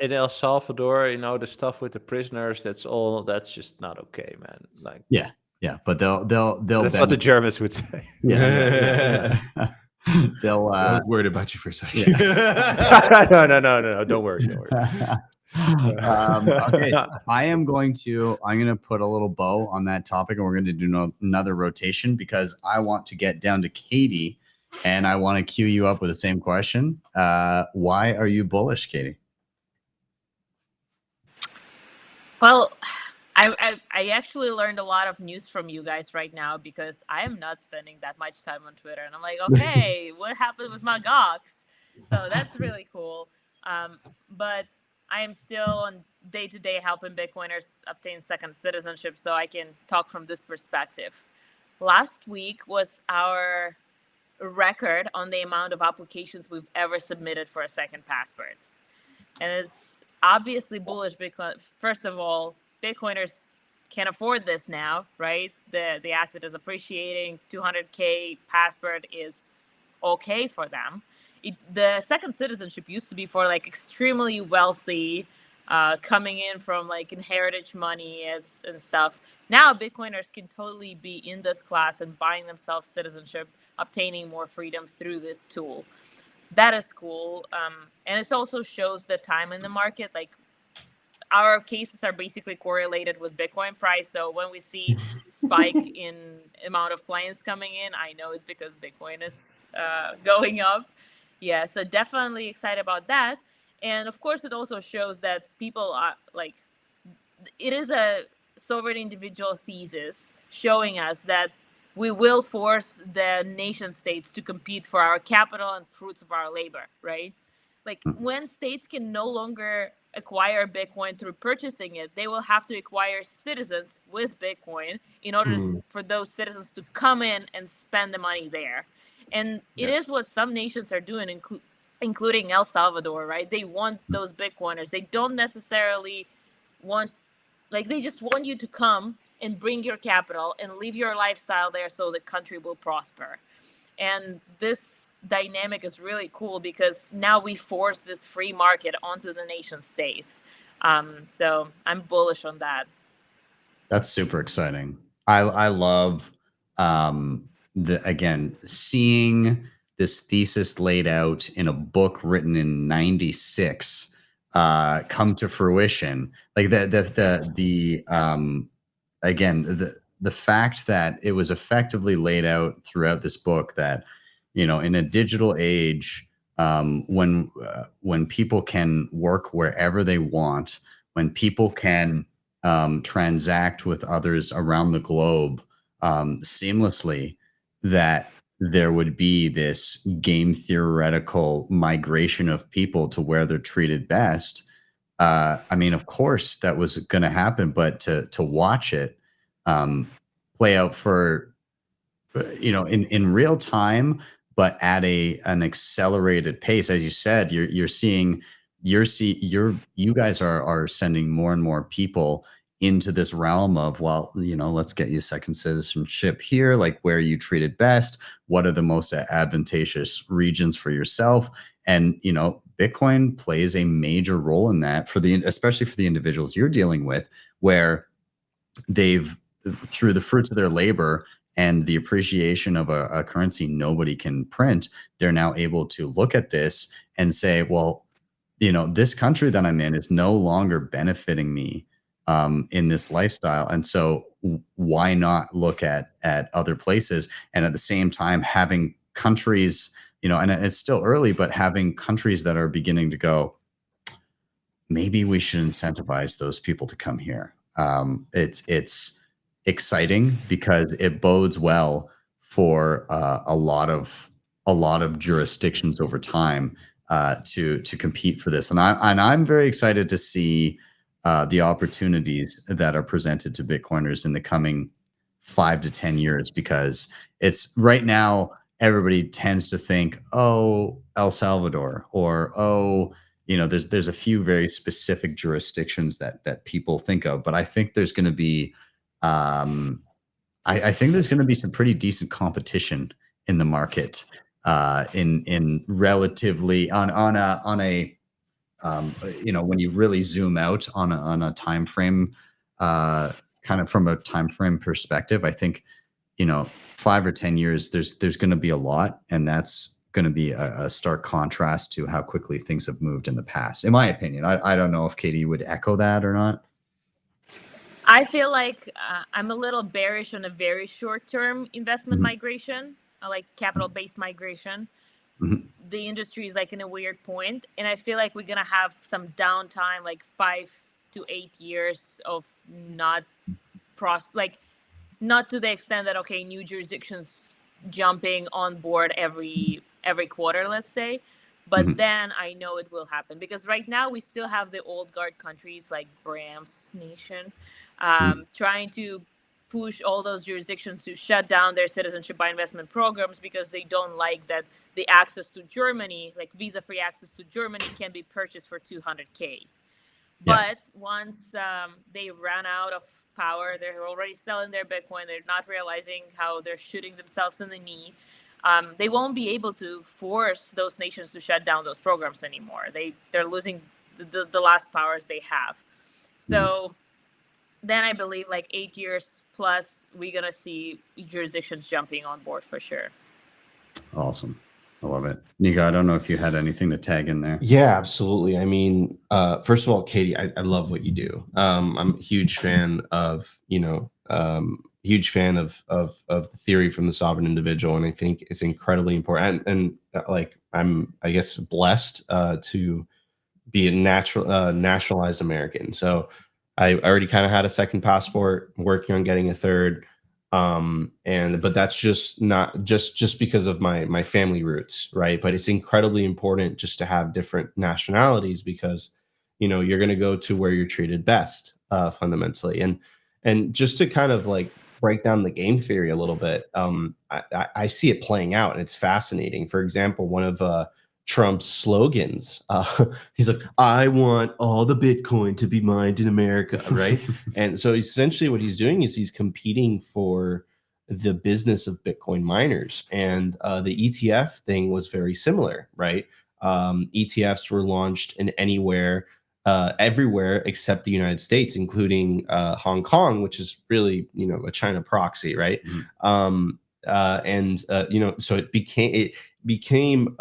in El Salvador, the stuff with the prisoners, that's just not okay, man. Like yeah, but they'll that's what the Germans would say. Yeah. They'll I was worried about you for a second. No, don't worry. Okay, I'm going to put a little bow on that topic, and we're going to do another rotation because I want to get down to Katie, and I want to cue you up with the same question. Why are you bullish, Katie? Well, I actually learned a lot of news from you guys right now because I am not spending that much time on Twitter, and I'm like, okay, what happened with my Gox? So that's really cool. But I am still on day-to-day helping Bitcoiners obtain second citizenship, so I can talk from this perspective. Last week was our record on the amount of applications we've ever submitted for a second passport. And it's obviously bullish because, first of all, Bitcoiners can afford this now, right? The asset is appreciating. 200K passport is okay for them. The second citizenship used to be for like extremely wealthy, coming in from like inheritage money and stuff. Now Bitcoiners can totally be in this class and buying themselves citizenship, obtaining more freedom through this tool. That is cool. And it also shows the time in the market. Like our cases are basically correlated with Bitcoin price. So when we see spike in amount of clients coming in, I know it's because Bitcoin is going up. Yeah, so definitely excited about that. And of course, it also shows that people are like, it is a sovereign individual thesis showing us that we will force the nation states to compete for our capital and fruits of our labor, right? Like when states can no longer acquire Bitcoin through purchasing it, they will have to acquire citizens with Bitcoin in order for those citizens to come in and spend the money there. And it is what some nations are doing, including El Salvador, right? They want those Bitcoiners. They don't necessarily want, like, they just want you to come and bring your capital and live your lifestyle there so the country will prosper. And this dynamic is really cool because now we force this free market onto the nation states. So I'm bullish on that. That's super exciting. I love again, seeing this thesis laid out in a book written in 96 come to fruition. Like the fact that it was effectively laid out throughout this book that, in a digital age, when people can work wherever they want, when people can transact with others around the globe seamlessly, that there would be this game theoretical migration of people to where they're treated best. I mean, of course, that was going to happen, but to watch it play out for in real time, but at an accelerated pace, as you said, you guys are sending more and more people into this realm of, well, let's get you second citizenship here, like where are you treated best, what are the most advantageous regions for yourself, and Bitcoin plays a major role in that especially for the individuals you're dealing with, where they've, through the fruits of their labor and the appreciation of a currency nobody can print, they're now able to look at this and say, well, this country that I'm in is no longer benefiting me in this lifestyle. And so why not look at other places? And at the same time, having countries, and it's still early, but having countries that are beginning to go, maybe we should incentivize those people to come here. It's exciting because it bodes well for a lot of jurisdictions over time to compete for this. And I'm very excited to see the opportunities that are presented to Bitcoiners in the coming 5 to 10 years, because it's right now everybody tends to think, oh, El Salvador, or there's a few very specific jurisdictions that people think of, but I think there's going to be I think there's going to be some pretty decent competition in the market in relatively on a when you really zoom out on a time frame, kind of from a time frame perspective. I think 5 or 10 years there's going to be a lot, and that's going to be a stark contrast to how quickly things have moved in the past, in my opinion. I don't know if Katie would echo that or not. I feel like I'm a little bearish on a very short-term investment migration, like capital-based migration. The industry is like in a weird point, and I feel like we're gonna have some downtime, like 5 to 8 years of not to the extent that new jurisdictions jumping on board every quarter, let's say. But then I know it will happen, because right now we still have the old guard countries like Bram's nation trying to push all those jurisdictions to shut down their citizenship by investment programs, because they don't like that the access to Germany, like visa-free access to Germany, can be purchased for $200K. But once they run out of power, they're already selling their Bitcoin, they're not realizing how they're shooting themselves in the knee. They won't be able to force those nations to shut down those programs anymore. They're losing the last powers they have. So then I believe like 8 years plus, we're going to see jurisdictions jumping on board for sure. Awesome. I love it. Nico, I don't know if you had anything to tag in there. Yeah, absolutely. I mean, first of all, Katie, I love what you do. I'm a huge fan of, huge fan of the theory from the sovereign individual, and I think it's incredibly important. And like, I'm, I guess, blessed to be a nationalized American. So I already kind of had a second passport, working on getting a third. But that's just not just because of my family roots, right? But it's incredibly important just to have different nationalities, because you're going to go to where you're treated best, fundamentally. And just to kind of like break down the game theory a little bit, I see it playing out, and it's fascinating. For example, one of Trump's slogans, he's like, I want all the Bitcoin to be mined in America, right? And so essentially what he's doing is he's competing for the business of Bitcoin miners. And the ETF thing was very similar, right? ETFs were launched in everywhere except the United States, including Hong Kong, which is really, a China proxy, right? So it became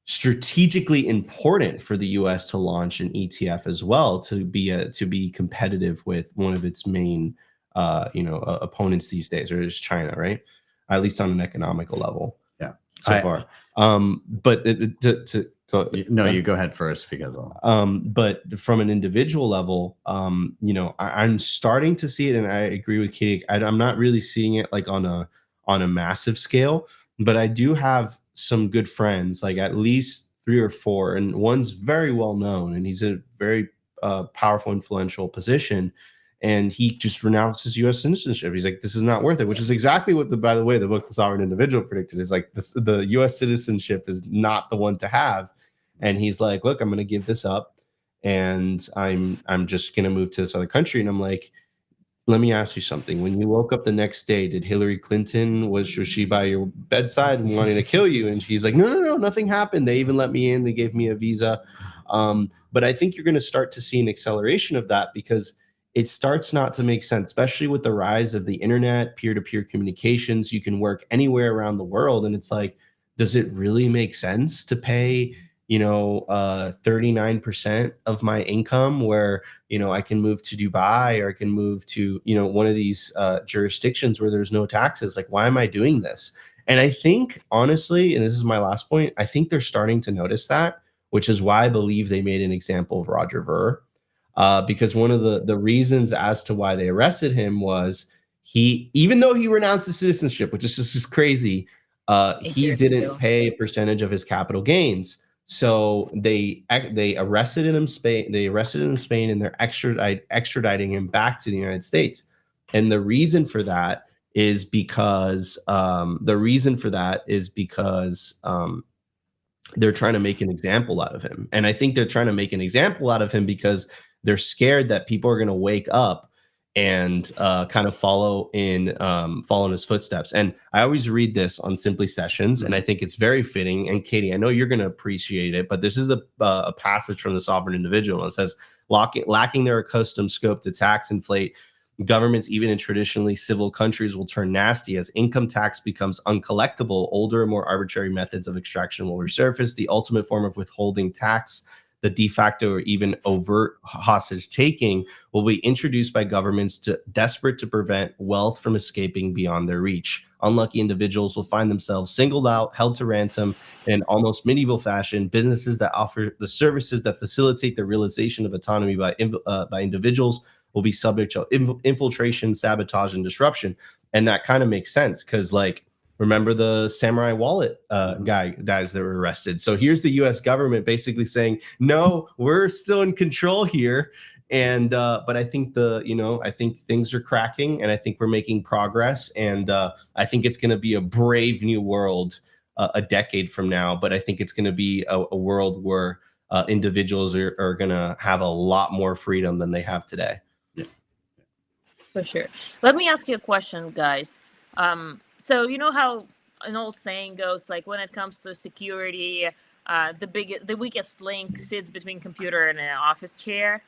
strategically important for the U.S. to launch an ETF as well, to be competitive with one of its main opponents these days, or is China, right? At least on an economical level. Yeah, so far. But to go, no, you go ahead first, because but from an individual level, I'm starting to see it, and I agree with Katie. I'm not really seeing it like on on a massive scale, but I do have some good friends, like at least 3 or 4, and one's very well known, and he's a very powerful, influential position, and he just renounced his U.S. citizenship. He's like, this is not worth it, which is exactly what by the way, the book The Sovereign Individual predicted, is like the U.S. citizenship is not the one to have. And he's like, look, I'm going to give this up, and I'm just going to move to this other country. And I'm like, let me ask you something. When you woke up the next day, did Hillary Clinton, was she by your bedside and wanting to kill you? And she's like, no, nothing happened. They even let me in. They gave me a visa. But I think you're going to start to see an acceleration of that, because it starts not to make sense, especially with the rise of the internet, peer-to-peer communications. You can work anywhere around the world. And it's like, does it really make sense to pay 39% of my income, where, I can move to Dubai, or I can move to, one of these jurisdictions where there's no taxes? Like, why am I doing this? And I think, honestly, and this is my last point, I think they're starting to notice that, which is why I believe they made an example of Roger Ver, because one of the reasons as to why they arrested him was even though he renounced his citizenship, which is just crazy, he didn't pay a percentage of his capital gains. So they arrested him in Spain. They arrested him in Spain, and they're extraditing him back to the United States. And the reason for that is because they're trying to make an example out of him. And I think they're trying to make an example out of him because they're scared that people are going to wake up and kind of follow in his footsteps. And I always read this on Simply Sessions, and I think it's very fitting. And Katie, I know you're going to appreciate it, but this is a passage from The Sovereign Individual. It says, lacking their accustomed scope to tax inflate, governments, even in traditionally civil countries, will turn nasty as income tax becomes uncollectible. Older, more arbitrary methods of extraction will resurface. The ultimate form of withholding tax, the de facto or even overt hostage taking, will be introduced by governments desperate to prevent wealth from escaping beyond their reach. Unlucky individuals will find themselves singled out, held to ransom in almost medieval fashion. Businesses that offer the services that facilitate the realization of autonomy by individuals will be subject to infiltration, sabotage, and disruption. And that kind of makes sense, because, like, remember the Samurai Wallet guys that were arrested? So here's the U.S. government basically saying, no, we're still in control here. And but I think I think things are cracking, and I think we're making progress. And I think it's going to be a brave new world a decade from now. But I think it's going to be a world where individuals are going to have a lot more freedom than they have today. Yeah, for sure. Let me ask you a question, guys. So you know how an old saying goes, like, when it comes to security, the weakest link sits between computer and an office chair,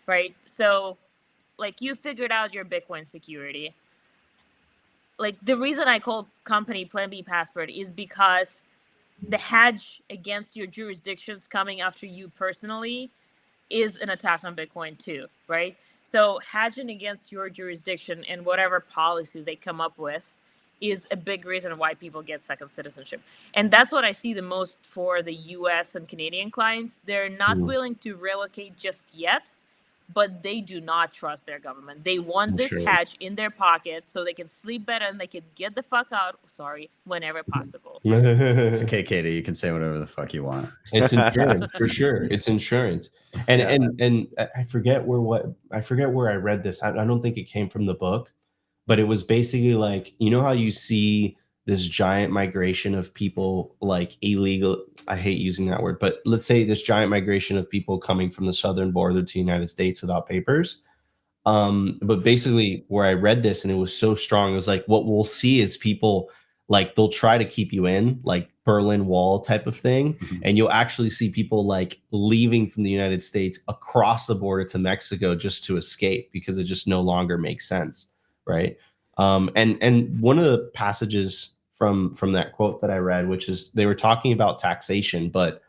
right? So, like, you figured out your Bitcoin security. Like, the reason I called company Plan B Passport is because the hedge against your jurisdictions coming after you personally is an attack on Bitcoin too, right? So hedging against your jurisdiction and whatever policies they come up with is a big reason why people get second citizenship. And that's what I see the most for the US and Canadian clients. They're not willing to relocate just yet, but they do not trust their government. They want this hedge in their pocket so they can sleep better and they can get the fuck out, whenever possible. It's okay, Katie. You can say whatever the fuck you want. It's insurance, for sure. It's insurance. And I forget where I read this. I don't think it came from the book, but it was basically like, you know how you see this giant migration of people, like illegal, I hate using that word, but let's say this giant migration of people coming from the southern border to the United States without papers. But basically where I read this, and it was so strong, it was like, what we'll see is people, like, they'll try to keep you in, like Berlin Wall type of thing. Mm-hmm. And you'll actually see people like leaving from the United States across the border to Mexico just to escape, because it just no longer makes sense. Right. And one of the passages from that quote that I read, which is, they were talking about taxation, but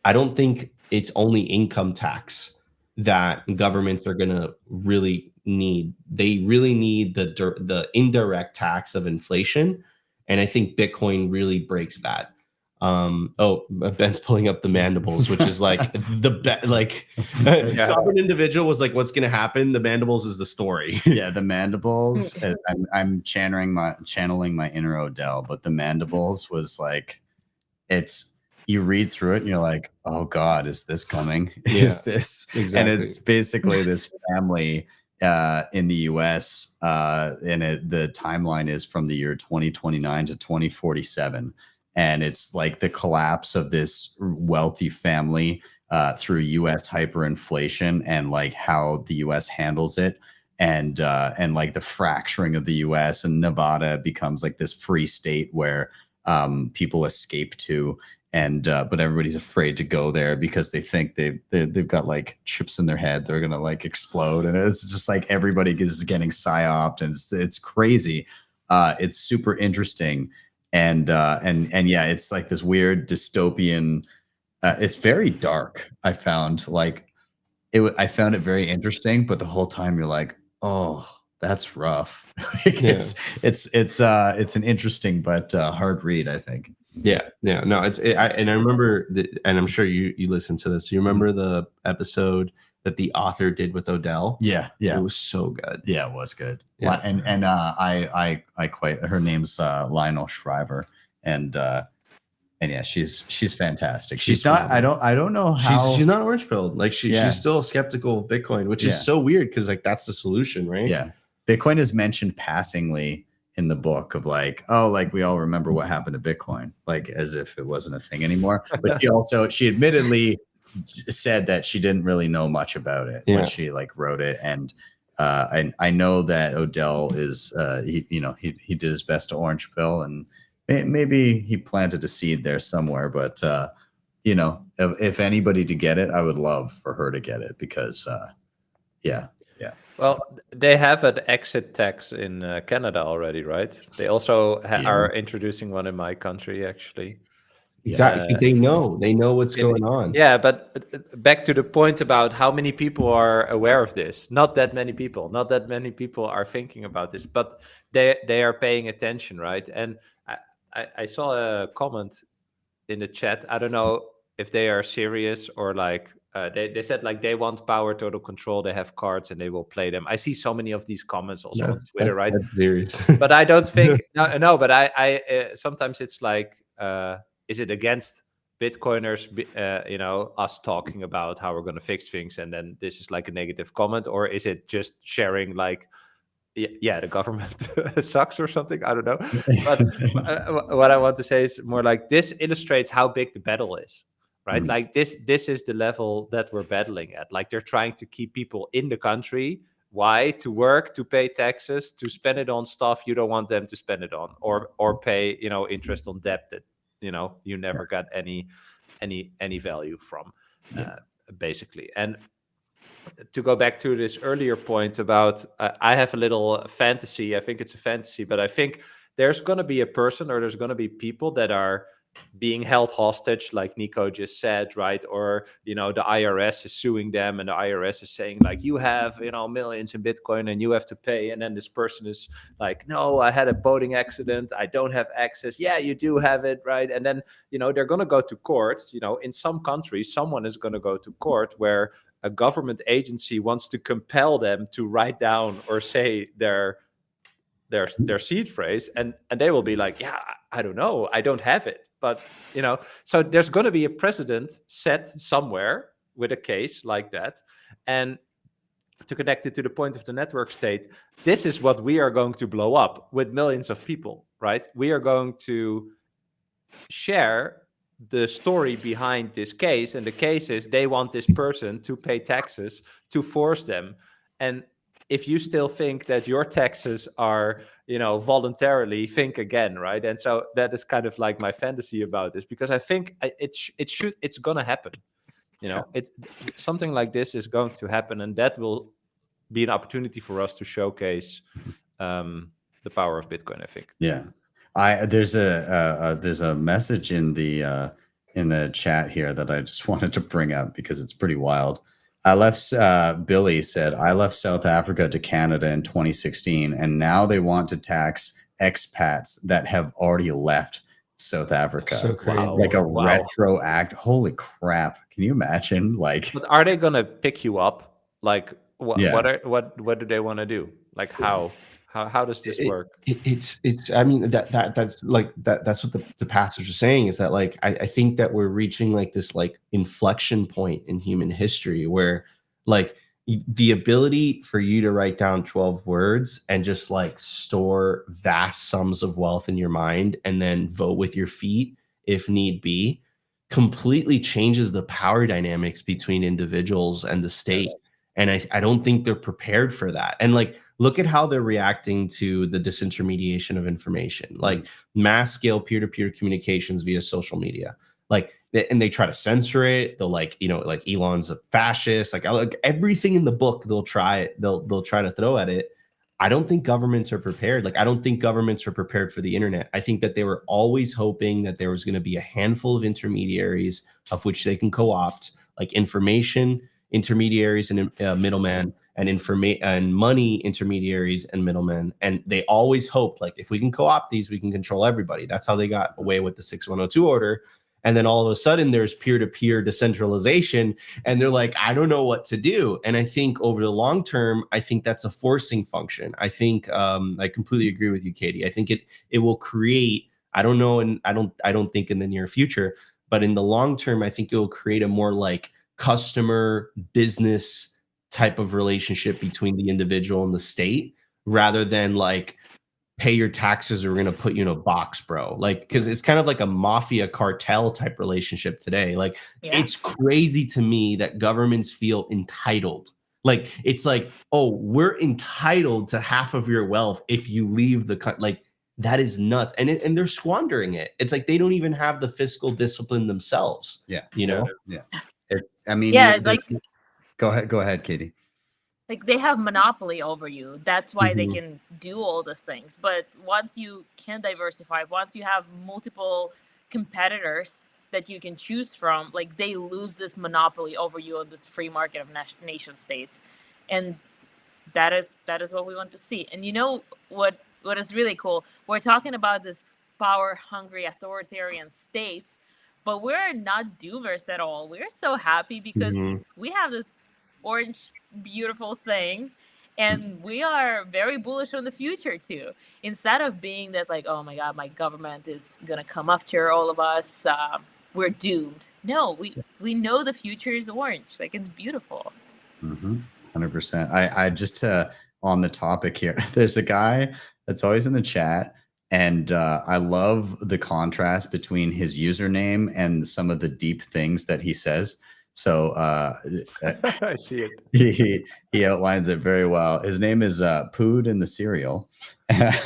I don't think it's only income tax that governments are going to really need. They really need the indirect tax of inflation. And I think Bitcoin really breaks that. Ben's pulling up the mandibles, which is like sovereign individual was like, what's gonna happen? The mandibles is the story. Yeah, the mandibles. I'm channeling my inner Odell, but the mandibles was like, you read through it and you're like, oh God, is this coming? Is this exactly? And it's basically this family in the US, and the timeline is from the year 2029 to 2047. And it's like the collapse of this wealthy family through US hyperinflation, and like how the US handles it, and like the fracturing of the US, and Nevada becomes like this free state where people escape to, and but everybody's afraid to go there because they think they've got like chips in their head, they're gonna like explode, and it's just like everybody is getting psyoped, and it's crazy. It's super interesting. And yeah, it's like this weird dystopian. It's very dark. I found I found it very interesting, but the whole time you're like, oh, that's rough. It's an interesting but hard read, I think. Yeah, no, and I remember, and I'm sure you listened to this. You remember the episode that the author did with Odell? Yeah, it was so good. Yeah, it was good. Yeah. And I quite, her name's Lionel Shriver, and yeah, she's fantastic. She's not. I don't know how she's not orange pilled. Like she's still skeptical of Bitcoin, which is so weird because like that's the solution, right? Yeah, Bitcoin is mentioned passingly in the book of like, oh, like we all remember what happened to Bitcoin, like as if it wasn't a thing anymore. But she admittedly said that she didn't really know much about it when she like wrote it. And I know that Odell is he did his best to orange pill, and maybe he planted a seed there somewhere. But if anybody to get it, I would love for her to get it, because Well, they have an exit tax in Canada already, right? They also are introducing one in my country, actually. Exactly. They know what's going on. Yeah, but back to the point about how many people are aware of this. Not that many people. Not that many people are thinking about this, but they are paying attention, right? And I saw a comment in the chat. I don't know if they are serious or like they said like they want power, total control. They have cards and they will play them. I see so many of these comments also on Twitter, right? That's serious. But I don't think no. But I sometimes it's like, is it against Bitcoiners? Us talking about how we're going to fix things, and then this is like a negative comment, or is it just sharing like, yeah, the government sucks or something? I don't know. But what I want to say is more like this illustrates how big the battle is. Right, like this is the level that we're battling at. Like they're trying to keep people in the country. Why? To work, to pay taxes, to spend it on stuff you don't want them to spend it on, or pay interest on debt that you never got any value from, basically. And to go back to this earlier point about I have a little fantasy. I think it's a fantasy, but I think there's going to be a person, or there's going to be people that are being held hostage, like Nico just said, right? Or the IRS is suing them, and the IRS is saying like, you have millions in Bitcoin and you have to pay. And then this person is like, no, I had a boating accident, I don't have access. Yeah, you do have it, right? And then they're going to go to court. In some countries, someone is going to go to court where a government agency wants to compel them to write down or say their seed phrase, and they will be like, yeah, I don't know, I don't have it. But so there's going to be a precedent set somewhere with a case like that. And to connect it to the point of the network state, this is what we are going to blow up with millions of people, right? We are going to share the story behind this case, and the case is they want this person to pay taxes to force them. And if you still think that your taxes are, voluntarily, think again, right? And so that is kind of like my fantasy about this, because I think it's gonna happen. Something like this is going to happen, and that will be an opportunity for us to showcase the power of Bitcoin, I think. Yeah, there's a message in the chat here that I just wanted to bring up because it's pretty wild. Billy said, I left South Africa to Canada in 2016, and now they want to tax expats that have already left South Africa. So crazy. Wow. Like a Wow. retro act. Holy crap. Can you imagine? Like, But are they gonna pick you up? Like, Yeah. what do they want to do? Like, how does this work? It's I mean that's like that's what the pastors are saying, is that like I think that we're reaching like this like inflection point in human history where like the ability for you to write down 12 words and just like store vast sums of wealth in your mind and then vote with your feet if need be completely changes the power dynamics between individuals and the state. And I don't think they're prepared for that. And like, look at how they're reacting to the disintermediation of information, like mass scale peer-to-peer communications via social media. Like, and they try to censor it. They'll like, you know, like Elon's a fascist, like everything in the book, they'll try to throw at it. I don't think governments are prepared. Like, I don't think governments are prepared for the internet. I think that they were always hoping that there was going to be a handful of intermediaries of which they can co-opt, like information intermediaries and middlemen, and money intermediaries and middlemen. And they always hoped, like, if we can co-opt these, we can control everybody. That's how they got away with the 6102 order. And then all of a sudden there's peer-to-peer decentralization, and they're like, I don't know what to do. And I think over the long term, I think that's a forcing function. I think I completely agree with you, Katie. I think it will create, I don't know, and I don't think in the near future, but in the long term, I think it will create a more like customer business type of relationship between the individual and the state, rather than like, pay your taxes or we're going to put you in a box, bro. Like, because it's kind of like a mafia cartel type relationship today. Like, it's crazy to me that governments feel entitled. Like, it's like, oh, we're entitled to half of your wealth if you leave the country. Like, that is nuts. And they're squandering it. It's like they don't even have the fiscal discipline themselves. Yeah. You know? Yeah. I mean, Yeah, like, go ahead, Katie. like they have monopoly over you. That's why they Mhm. can do all these things. But once you can diversify, once you have multiple competitors that you can choose from, like they lose this monopoly over you on this free market of nation states. And that is what we want to see. And you know what is really cool? We're talking about this power hungry authoritarian states, but we're not doomers at all. We're so happy because we have this orange beautiful thing, and we are very bullish on the future too. Instead of being that like, oh my god, my government is gonna come after all of us, we're doomed. No, we know the future is orange. Like, it's beautiful. 100%. I just on the topic here, there's a guy that's always in the chat, and I love the contrast between his username and some of the deep things that he says. So I see it. he outlines it very well. His name is Pood in the Cereal,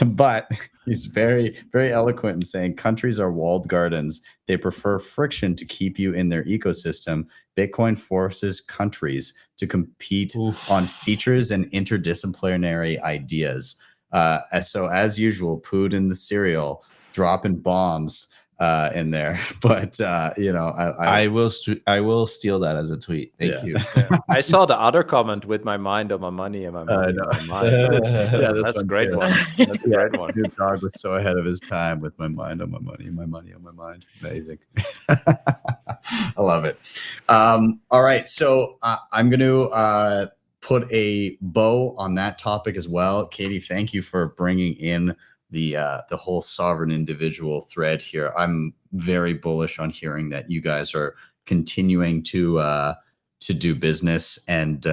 but he's very, very eloquent in saying countries are walled gardens. They prefer friction to keep you in their ecosystem. Bitcoin forces countries to compete on features and interdisciplinary ideas. So as usual, Pood in the Cereal dropping bombs in there, but you know, I will steal that as a tweet. Thank you. I saw the other comment with my mind on my money and my money on my mind. That's a great one. That's a great one. Your dog was so ahead of his time with my mind on my money, my money on my mind. Amazing. I love it. All right, so I'm going to put a bow on that topic as well. Katie, thank you for bringing in the whole sovereign individual thread here. I'm very bullish on hearing that you guys are continuing to do business and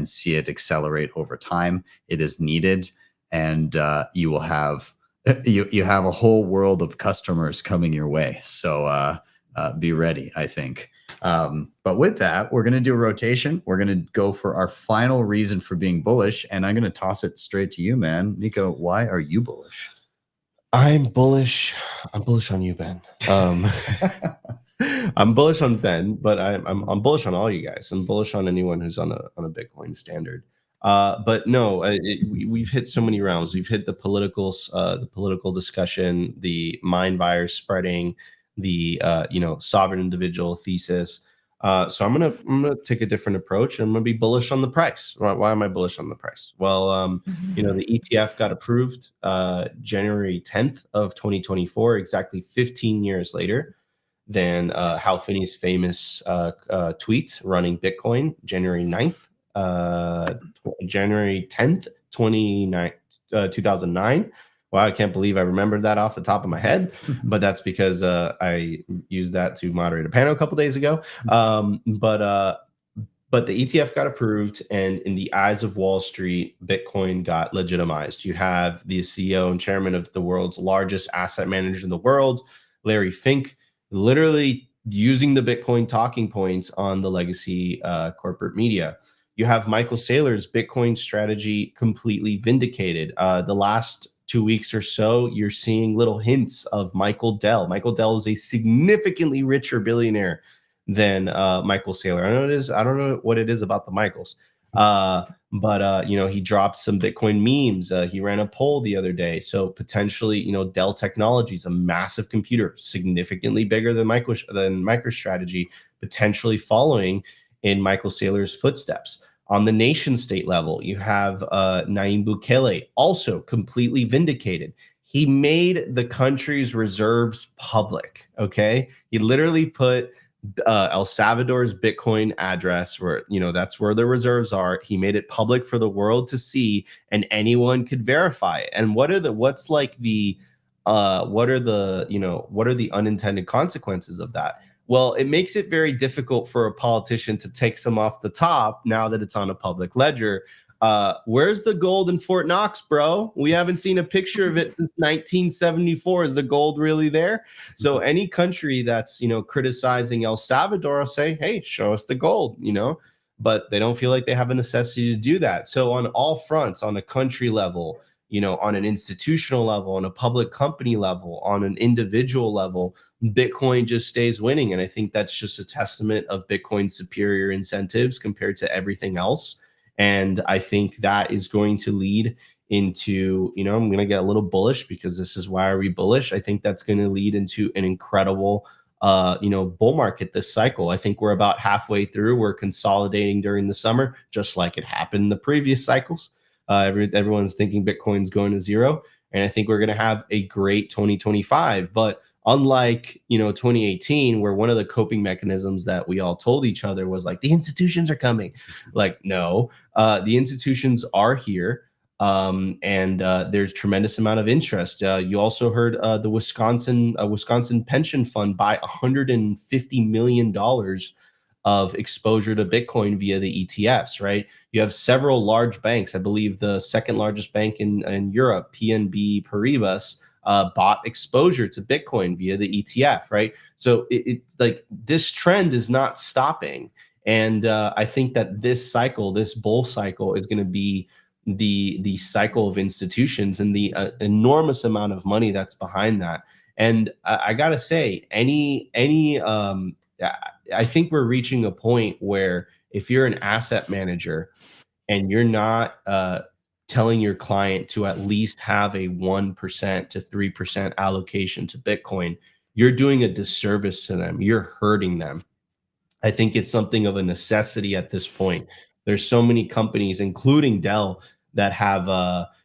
see it accelerate over time. It is needed, and you will have you have a whole world of customers coming your way. So be ready, I think. But with that, we're going to do a rotation. We're going to go for our final reason for being bullish, and I'm going to toss it straight to you, man. Nico, why are you bullish? I'm bullish. I'm bullish on you, Ben. I'm bullish on Ben, but I'm bullish on all you guys. I'm bullish on anyone who's on a Bitcoin standard. But no, we've hit so many rounds. We've hit the political discussion, the mind virus spreading, the sovereign individual thesis. So I'm gonna take a different approach. I'm gonna be bullish on the price. Why am I bullish on the price? Well, you know, the ETF got approved January 10th of 2024, exactly 15 years later than Hal Finney's famous tweet running Bitcoin January 9th, January 10th, 2009. Wow, I can't believe I remembered that off the top of my head, but that's because I used that to moderate a panel a couple days ago. But the ETF got approved, and in the eyes of Wall Street, Bitcoin got legitimized. You have the CEO and chairman of the world's largest asset manager in the world, Larry Fink, literally using the Bitcoin talking points on the legacy corporate media. You have Michael Saylor's Bitcoin strategy completely vindicated. The last 2 weeks or so, you're seeing little hints of Michael Dell. Michael Dell is a significantly richer billionaire than Michael Saylor. I don't know what it is about the Michaels. But you know, he dropped some Bitcoin memes. He ran a poll the other day. So potentially, you know, Dell Technologies, a massive computer, significantly bigger than MicroStrategy, potentially following in Michael Saylor's footsteps. On the nation state level, you have Nayib Bukele, also completely vindicated. He made the country's reserves public. Okay, he literally put El Salvador's Bitcoin address, where, you know, that's where the reserves are. He made it public for the world to see, and anyone could verify it. And what are the unintended consequences of that? Well, it makes it very difficult for a politician to take some off the top now that it's on a public ledger. Where's the gold in Fort Knox, bro? We haven't seen a picture of it since 1974. Is the gold really there? So any country that's, you know, criticizing El Salvador will say, hey, show us the gold, you know, but they don't feel like they have a necessity to do that. So on all fronts, on a country level, you know, on an institutional level, on a public company level, on an individual level, Bitcoin just stays winning. And I think that's just a testament of Bitcoin's superior incentives compared to everything else. And I think that is going to lead into, you know, I'm going to get a little bullish because this is why are we bullish? I think that's going to lead into an incredible, you know, bull market this cycle. I think we're about halfway through. We're consolidating during the summer, just like it happened in the previous cycles. Everyone's thinking Bitcoin's going to zero. And I think we're going to have a great 2025. But unlike, you know, 2018, where one of the coping mechanisms that we all told each other was like, the institutions are coming. Like, no, the institutions are here. And there's tremendous amount of interest. You also heard the Wisconsin pension fund buy $150 million of exposure to Bitcoin via the ETFs, right? You have several large banks. I believe the second largest bank in Europe, PNB Paribas, bought exposure to Bitcoin via the ETF, right? So it like this trend is not stopping. And I think that this cycle, this bull cycle, is going to be the cycle of institutions and the enormous amount of money that's behind that. And I gotta say, I think we're reaching a point where if you're an asset manager and you're not telling your client to at least have a 1% to 3% allocation to Bitcoin, you're doing a disservice to them. You're hurting them. I think it's something of a necessity at this point. There's so many companies, including Dell, that have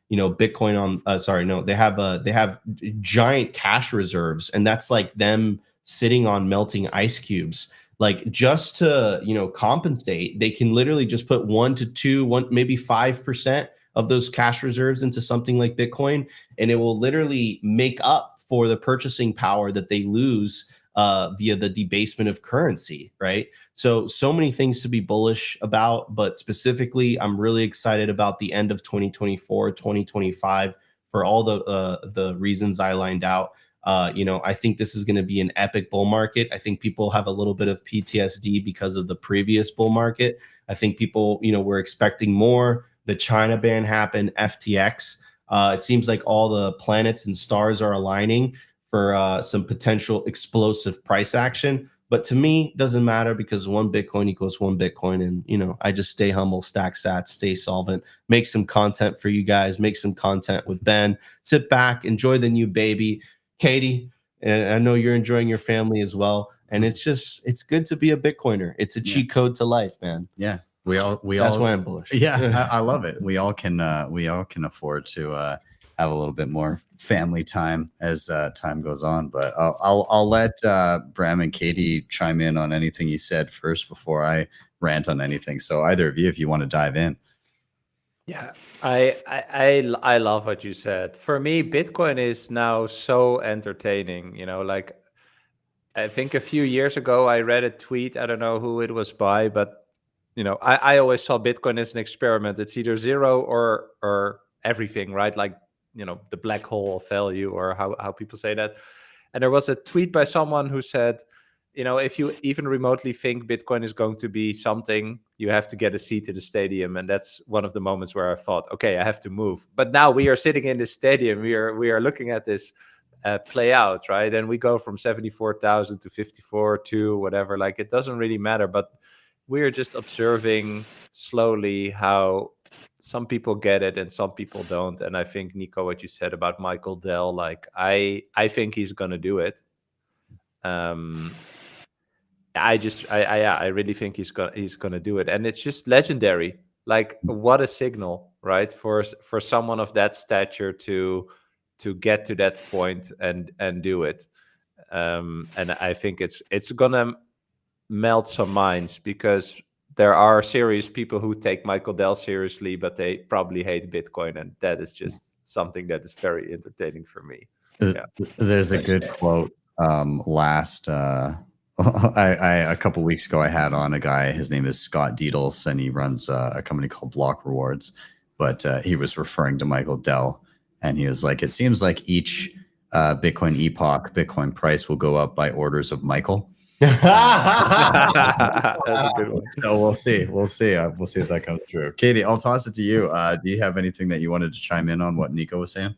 you know, Bitcoin on they have giant cash reserves, and that's like them sitting on melting ice cubes. Like, just to, you know, compensate, they can literally just put 1 to 2, maybe 5% of those cash reserves into something like Bitcoin, and it will literally make up for the purchasing power that they lose via the debasement of currency, right? So many things to be bullish about, but specifically, I'm really excited about the end of 2024, 2025 for all the reasons I lined out. You know, I think this is going to be an epic bull market. I think people have a little bit of PTSD because of the previous bull market. I think people, you know, were expecting more. The China ban happened, FTX. It seems like all the planets and stars are aligning for some potential explosive price action. But to me, it doesn't matter, because one Bitcoin equals one Bitcoin. And, you know, I just stay humble, stack sats, stay solvent, make some content for you guys, make some content with Ben. Sit back, enjoy the new baby. Katie, and I know you're enjoying your family as well. And it's good to be a Bitcoiner. It's a cheat code to life, man. Yeah. That's why I'm bullish. Yeah, I love it. We all can afford to have a little bit more family time as time goes on. But I'll let Bram and Katie chime in on anything you said first before I rant on anything. So either of you, if you want to dive in. Yeah, I love what you said. For me, Bitcoin is now so entertaining. You know, like I think a few years ago I read a tweet. I don't know who it was by, but you know, I always saw Bitcoin as an experiment. It's either zero or everything, right? Like, you know, the black hole of value, or how people say that. And there was a tweet by someone who said, you know, if you even remotely think Bitcoin is going to be something, you have to get a seat in the stadium. And that's one of the moments where I thought, okay, I have to move. But now we are sitting in the stadium. We are looking at this play out, right? And we go from 74,000 to 54 to whatever. Like, it doesn't really matter. But we're just observing slowly how some people get it and some people don't. And I think, Nico, what you said about Michael Dell, like I think he's gonna do it. I really think he's gonna do it, and it's just legendary. Like, what a signal, right? For someone of that stature to get to that point and do it. And I think it's gonna melt some minds, because there are serious people who take Michael Dell seriously, but they probably hate Bitcoin, and that is just something that is very entertaining for me. There's a good quote a couple weeks ago I had on a guy. His name is Scott Deedles, and he runs a company called Block Rewards, but he was referring to Michael Dell, and he was like, it seems like each Bitcoin epoch, Bitcoin price will go up by orders of Michael. That's a good one. So we'll see if that comes true. Katie, I'll toss it to you. Do you have anything that you wanted to chime in on what Nico was saying?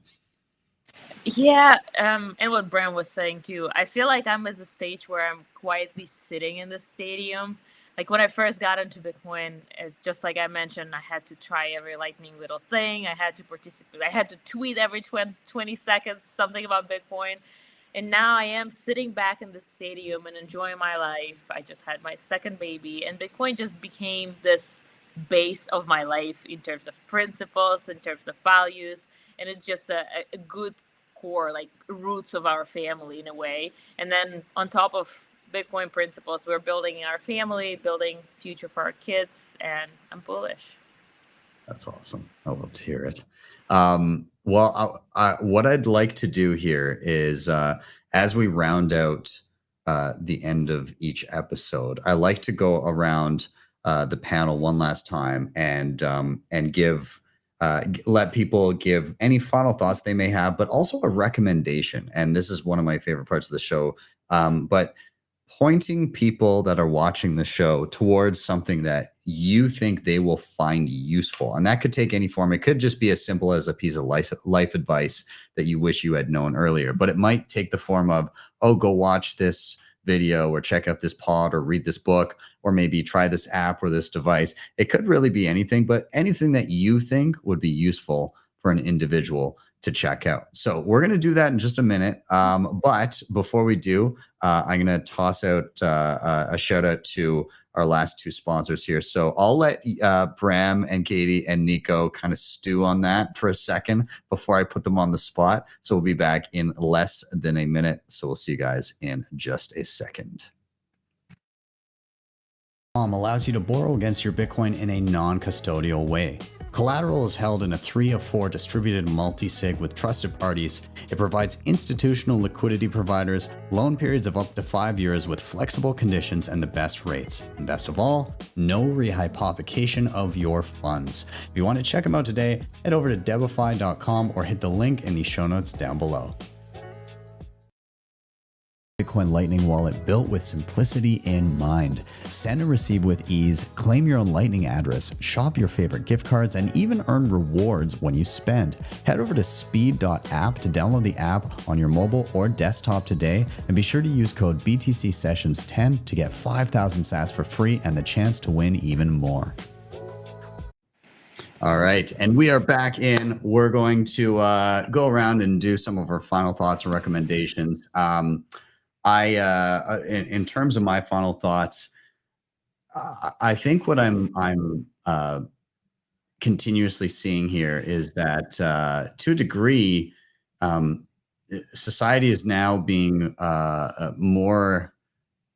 Yeah, and what Bram was saying too. I feel like I'm at the stage where I'm quietly sitting in the stadium. Like, when I first got into Bitcoin, just like I mentioned, I had to try every lightning little thing. I had to participate. I had to tweet every 20 seconds something about Bitcoin. And now I am sitting back in the stadium and enjoying my life. I just had my second baby, and Bitcoin just became this base of my life in terms of principles, in terms of values. And it's just a good core, like roots of our family in a way. And then on top of Bitcoin principles, we're building our family, building future for our kids, and I'm bullish. That's awesome. I love to hear it. Well, what I'd like to do here is, as we round out the end of each episode, I like to go around the panel one last time and give let people give any final thoughts they may have, but also a recommendation. And this is one of my favorite parts of the show. But pointing people that are watching the show towards something that you think they will find useful. And that could take any form. It could just be as simple as a piece of life advice that you wish you had known earlier, but it might take the form of, oh, go watch this video or check out this pod or read this book, or maybe try this app or this device. It could really be anything, but anything that you think would be useful for an individual to check out. So we're going to do that in just a minute. But before we do, I'm going to toss out a shout out to our last two sponsors here. So I'll let Bram and Katie and Nico kind of stew on that for a second before I put them on the spot. So we'll be back in less than a minute. So we'll see you guys in just a second. Allows you to borrow against your Bitcoin in a non-custodial way. Collateral is held in a 3 of 4 distributed multi-sig with trusted parties. It provides institutional liquidity providers, loan periods of up to 5 years with flexible conditions and the best rates. And best of all, no rehypothecation of your funds. If you want to check them out today, head over to DEBIFI.com or hit the link in the show notes down below. Bitcoin Lightning wallet built with simplicity in mind. Send and receive with ease, claim your own Lightning address, shop your favorite gift cards, and even earn rewards when you spend. Head over to speed.app to download the app on your mobile or desktop today, and be sure to use code BTC Sessions 10 to get 5,000 sats for free and the chance to win even more. All right, and we are back in. We're going to go around and do some of our final thoughts and recommendations. In terms of my final thoughts, I think what I'm continuously seeing here is that to a degree, society is now being more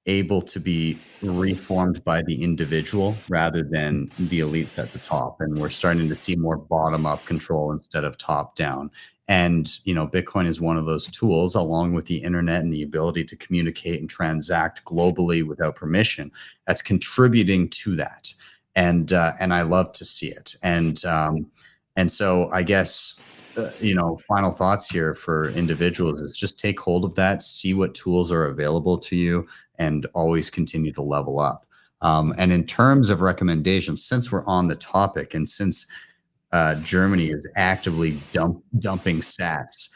able to be reformed by the individual rather than the elites at the top, and we're starting to see more bottom-up control instead of top-down. And Bitcoin is one of those tools, along with the internet and the ability to communicate and transact globally without permission, that's contributing to that. And I love to see it. And so I guess final thoughts here for individuals is just take hold of that, see what tools are available to you, and always continue to level up. And in terms of recommendations, since we're on the topic, and since Germany is actively dumping sats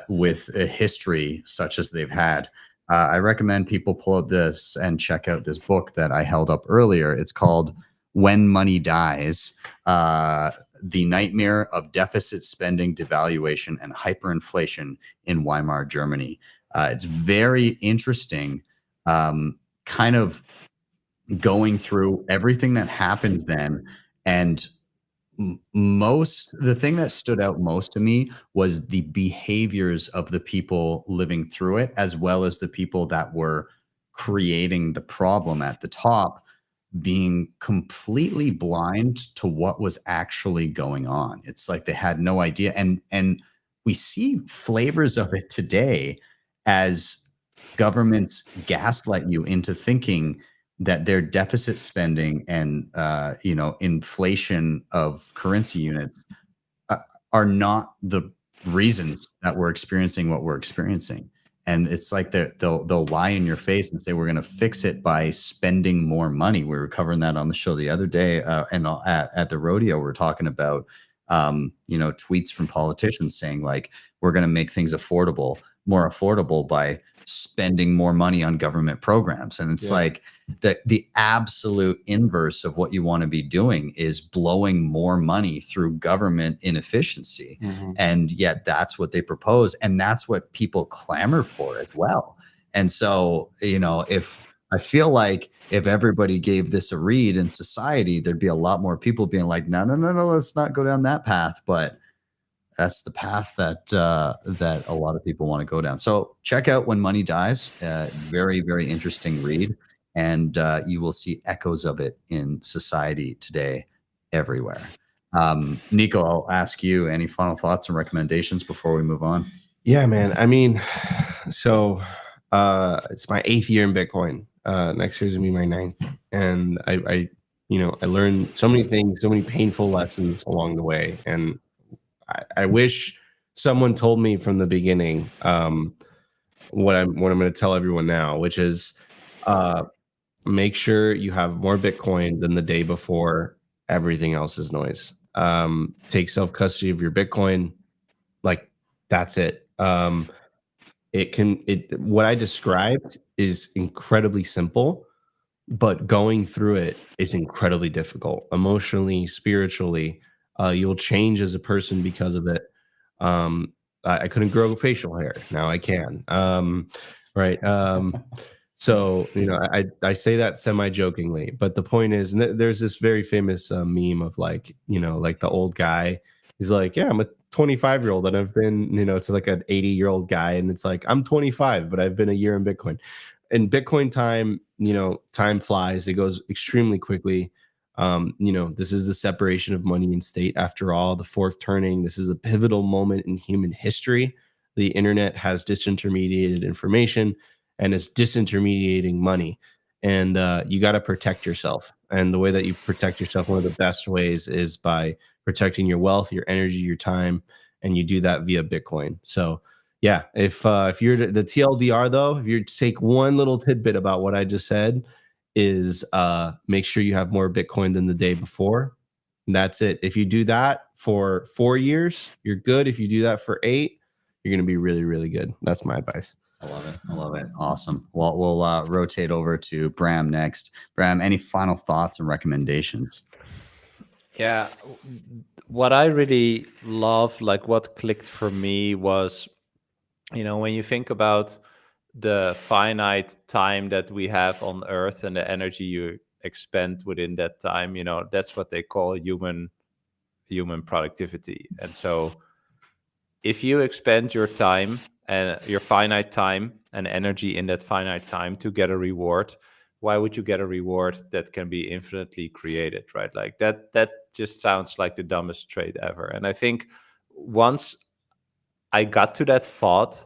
with a history such as they've had, I recommend people pull up this and check out this book that I held up earlier. It's called When Money Dies, The Nightmare of Deficit Spending, Devaluation, and Hyperinflation in Weimar Germany. It's very interesting, kind of going through everything that happened then. And the thing that stood out most to me was the behaviors of the people living through it, as well as the people that were creating the problem at the top, being completely blind to what was actually going on. It's like they had no idea. And we see flavors of it today as governments gaslight you into thinking that their deficit spending and inflation of currency units are not the reasons that we're experiencing what we're experiencing. And it's like they'll lie in your face and say, we're going to fix it by spending more money. We were covering that on the show the other day, and at the rodeo, we're talking about tweets from politicians saying, like, we're going to make things more affordable by spending more money on government programs. And it's like the absolute inverse of what you want to be doing is blowing more money through government inefficiency. And yet that's what they propose. And that's what people clamor for as well. And so, if I feel like if everybody gave this a read in society, there'd be a lot more people being like, no, let's not go down that path. But that's the path that a lot of people want to go down. So check out When Money Dies. Very, very interesting read. And you will see echoes of it in society today everywhere. Nico, I'll ask you, any final thoughts and recommendations before we move on? Yeah, man. I mean, so it's my 8th year in Bitcoin. Next year's gonna be my 9th. And I learned so many things, so many painful lessons along the way. And I wish someone told me from the beginning what I'm going to tell everyone now, which is make sure you have more Bitcoin than the day before. Everything else is noise. Take self-custody of your Bitcoin. Like, that's it. What I described is incredibly simple, but going through it is incredibly difficult, emotionally, spiritually. You'll change as a person because of it. I couldn't grow facial hair. Now I can. Right. So, I say that semi-jokingly, but the point is, there's this very famous meme of like the old guy. He's like, yeah, I'm a 25-year-old and I've been, it's like an 80-year-old guy. And it's like, I'm 25, but I've been a year in Bitcoin. In Bitcoin time, time flies. It goes extremely quickly. This is the separation of money and state. After all, the fourth turning. This is a pivotal moment in human history. The internet has disintermediated information and is disintermediating money. And you got to protect yourself. And the way that you protect yourself, one of the best ways, is by protecting your wealth, your energy, your time, and you do that via Bitcoin. So yeah, if you're the TLDR though, if you take one little tidbit about what I just said, is make sure you have more Bitcoin than the day before. And that's it. If you do that for 4 years, you're good. If you do that for 8, you're going to be really, really good. That's my advice. I love it. I love it. Awesome. Well, we'll rotate over to Bram next. Bram, any final thoughts and recommendations? Yeah, what I really love, like what clicked for me was, when you think about the finite time that we have on Earth and the energy you expend within that time, that's what they call human productivity. And so if you expend your time and your finite time and energy in that finite time to get a reward, why would you get a reward that can be infinitely created, right? Like that just sounds like the dumbest trade ever. And I think once I got to that thought,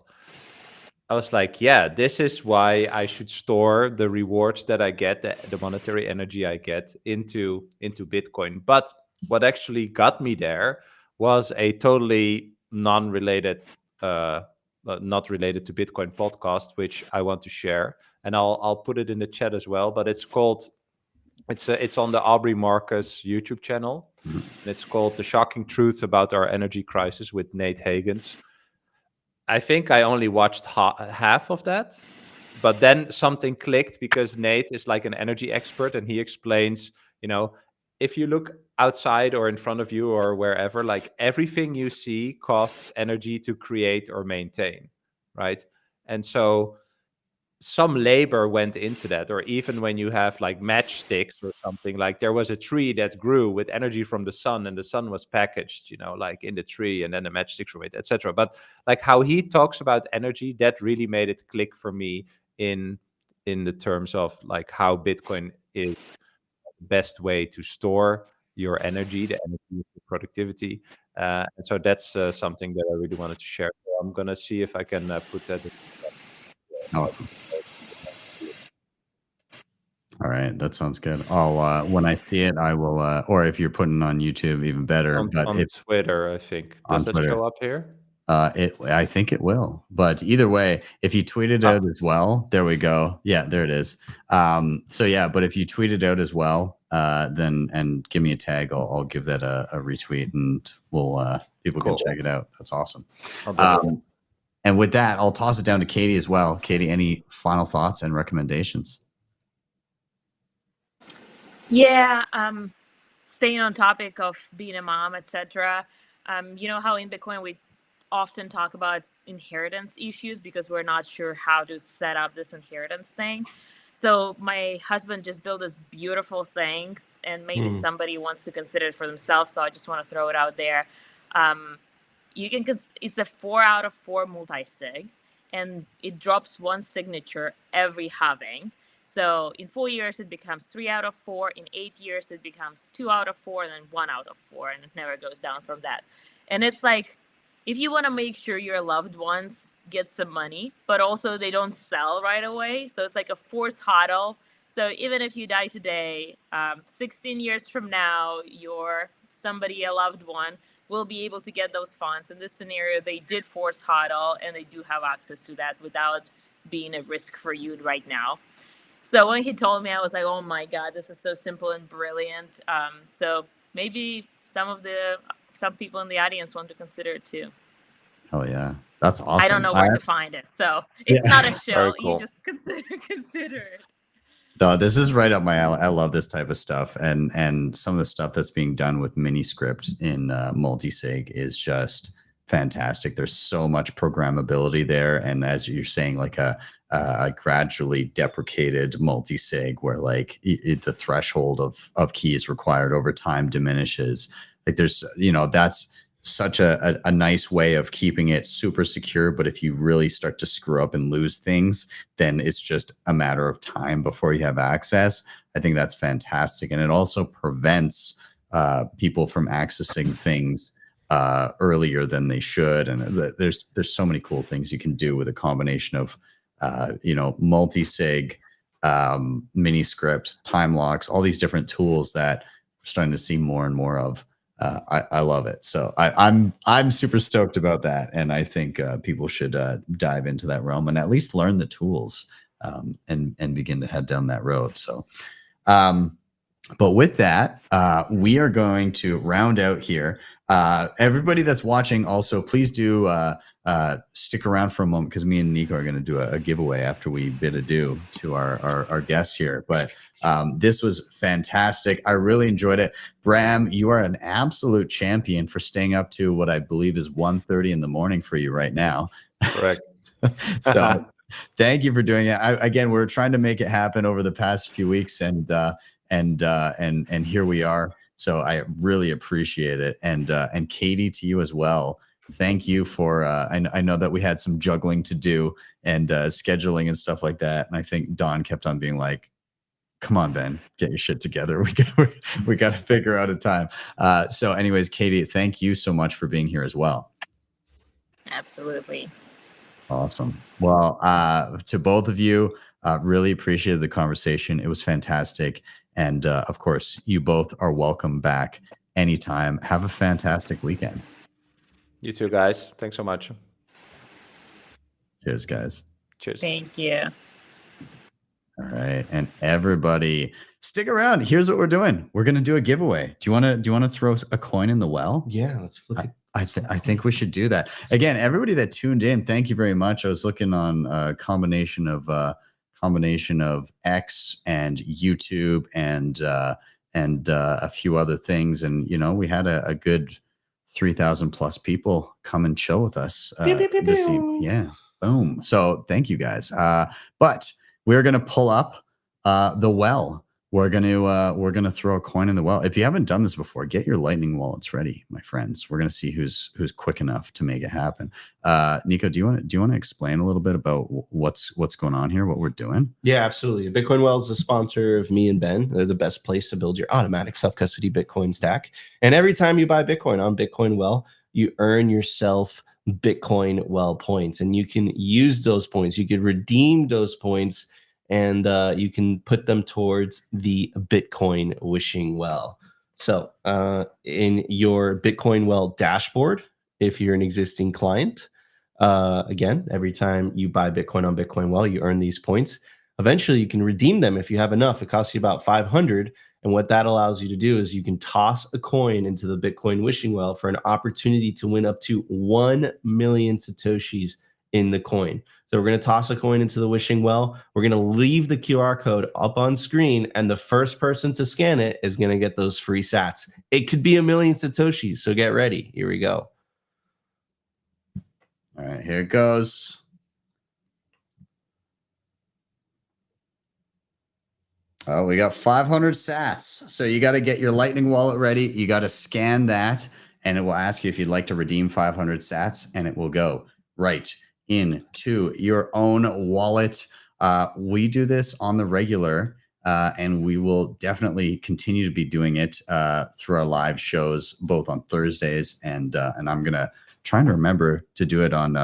I was like, yeah, this is why I should store the rewards that I get, the monetary energy I get into Bitcoin. But what actually got me there was a totally non-related, not related to Bitcoin podcast, which I want to share, and I'll put it in the chat as well. But it's called it's on the Aubrey Marcus YouTube channel, and it's called "The Shocking Truth About Our Energy Crisis" with Nate Hagens. I think I only watched half of that, but then something clicked because Nate is like an energy expert and he explains, if you look outside or in front of you or wherever, like everything you see costs energy to create or maintain, right? And so some labor went into that. Or even when you have like matchsticks or something, like there was a tree that grew with energy from the sun and the sun was packaged, like in the tree, and then the matchsticks were made, etc. But like how he talks about energy, that really made it click for me in the terms of like how Bitcoin is the best way to store your energy, the energy of productivity. And so that's something that I really wanted to share. So I'm gonna see if I can put that in. Awesome. All right, that sounds good. I'll when I see it, I will. Or if you're putting it on YouTube, even better. But On if Twitter, I think. on Does that Twitter, show up here? I think it will. But either way, if you tweet it out as well, there we go. Yeah, there it is. So yeah, but if you tweet it out as well, then and give me a tag, I'll give that a retweet, and we'll people Cool. can check it out. That's awesome. I'll double check. And with that, I'll toss it down to Katie as well. Katie, any final thoughts and recommendations? Yeah, staying on topic of being a mom, etc. You know how in Bitcoin we often talk about inheritance issues because we're not sure how to set up this inheritance thing. So my husband just built this beautiful things, and maybe somebody wants to consider it for themselves. So I just want to throw it out there. You can it's a 4 out of 4 multisig, and it drops one signature every halving. So in 4 years, it becomes 3 out of 4. In 8 years, it becomes 2 out of 4, and then 1 out of 4, and it never goes down from that. And it's like, if you want to make sure your loved ones get some money, but also they don't sell right away. So it's like a forced HODL. So even if you die today, 16 years from now, somebody, a loved one, will be able to get those funds. In this scenario, they did force HODL, and they do have access to that without being a risk for you right now. So when he told me, I was like, oh my God, this is so simple and brilliant. So maybe some people in the audience want to consider it too. Oh yeah, that's awesome. I don't know where to find it. So it's not a show. Cool. You just consider it. No, this is right up my alley. I love this type of stuff, and some of the stuff that's being done with Miniscript in multisig is just fantastic. There's so much programmability there, and as you're saying, like a gradually deprecated multisig where like the threshold of keys required over time diminishes. Like there's that's such a nice way of keeping it super secure. But if you really start to screw up and lose things, then it's just a matter of time before you have access. I think that's fantastic. And it also prevents people from accessing things earlier than they should. And there's so many cool things you can do with a combination of multisig, Miniscript, time locks, all these different tools that we're starting to see more and more of. I love it. So I'm super stoked about that, and I think people should dive into that realm and at least learn the tools and begin to head down that road. So, but with that, we are going to round out here. Everybody that's watching, also please do stick around for a moment because me and Nico are going to do a giveaway after we bid adieu to our guests here. But this was fantastic. I really enjoyed it. Bram, you are an absolute champion for staying up to what I believe is 1:30 in the morning for you right now. Correct. So thank you for doing it. Again, we're trying to make it happen over the past few weeks, and here we are. So I really appreciate it. And Katie, to you as well. Thank you for, I know that we had some juggling to do and scheduling and stuff like that. And I think Don kept on being like, come on, Ben, get your shit together. We got to figure out a time. So anyways, Katie, thank you so much for being here as well. Absolutely. Awesome. Well, to both of you, really appreciated the conversation. It was fantastic. And of course, you both are welcome back anytime. Have a fantastic weekend. You too, guys. Thanks so much. Cheers, guys. Cheers. Thank you. All right, and everybody, stick around. Here's what we're doing. We're gonna do a giveaway. Do you want to throw a coin in the well? Yeah, let's flip it. I think we should do that. Again, everybody that tuned in, thank you very much. I was looking on a combination of X and YouTube and a few other things, and we had a good 3,000 plus people come and chill with us this evening. Yeah, boom. So thank you guys. But we're gonna pull up the well. We're gonna throw a coin in the well. If you haven't done this before, get your lightning wallets ready, my friends. We're gonna see who's quick enough to make it happen. Nico, do you want to explain a little bit about what's going on here, what we're doing? Yeah, absolutely. Bitcoin Well is a sponsor of me and Ben. They're the best place to build your automatic self-custody Bitcoin stack. And every time you buy Bitcoin on Bitcoin Well, you earn yourself Bitcoin Well points, and you can use those points. You could redeem those points, and you can put them towards the Bitcoin wishing well. So in your Bitcoin Well dashboard, if you're an existing client, again, every time you buy Bitcoin on Bitcoin Well, you earn these points. Eventually, you can redeem them if you have enough. It costs you about 500. And what that allows you to do is you can toss a coin into the Bitcoin wishing well for an opportunity to win up to 1 million Satoshis in the coin. So we're going to toss a coin into the wishing well. We're going to leave the QR code up on screen, and the first person to scan it is going to get those free sats. It could be 1 million Satoshis, so get ready. Here we go. All right, here it goes. Oh, we got 500 sats. So you got to get your Lightning wallet ready. You got to scan that, and it will ask you if you'd like to redeem 500 sats, and it will go right into your own wallet. We do this on the regular, and we will definitely continue to be doing it through our live shows, both on Thursdays and I'm gonna trying to remember to do it on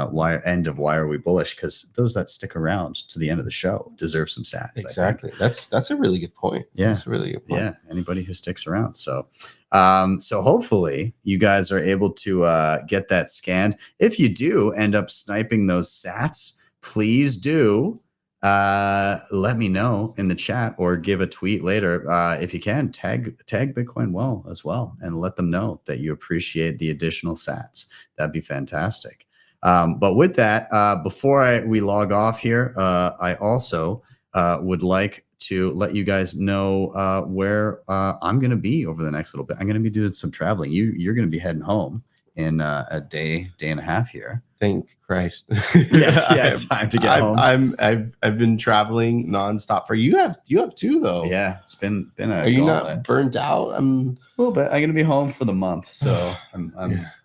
end of Why Are We Bullish, because those that stick around to the end of the show deserve some sats. Exactly. That's a really good point. Yeah, that's a really good point. Yeah, anybody who sticks around. So so hopefully you guys are able to get that scanned. If you do end up sniping those sats, please do let me know in the chat or give a tweet later. If you can, tag Bitcoin Well as well, and let them know that you appreciate the additional sats. That'd be fantastic. But with that, before we log off here, I also would like to let you guys know where I'm going to be over the next little bit. I'm going to be doing some traveling. You're going to be heading home in a day and a half here. Thank Christ. Yeah, time to get home. I've been traveling nonstop. For you have too though. Yeah, it's been a Are you not burnt out? A little bit. I'm gonna be home for the month, so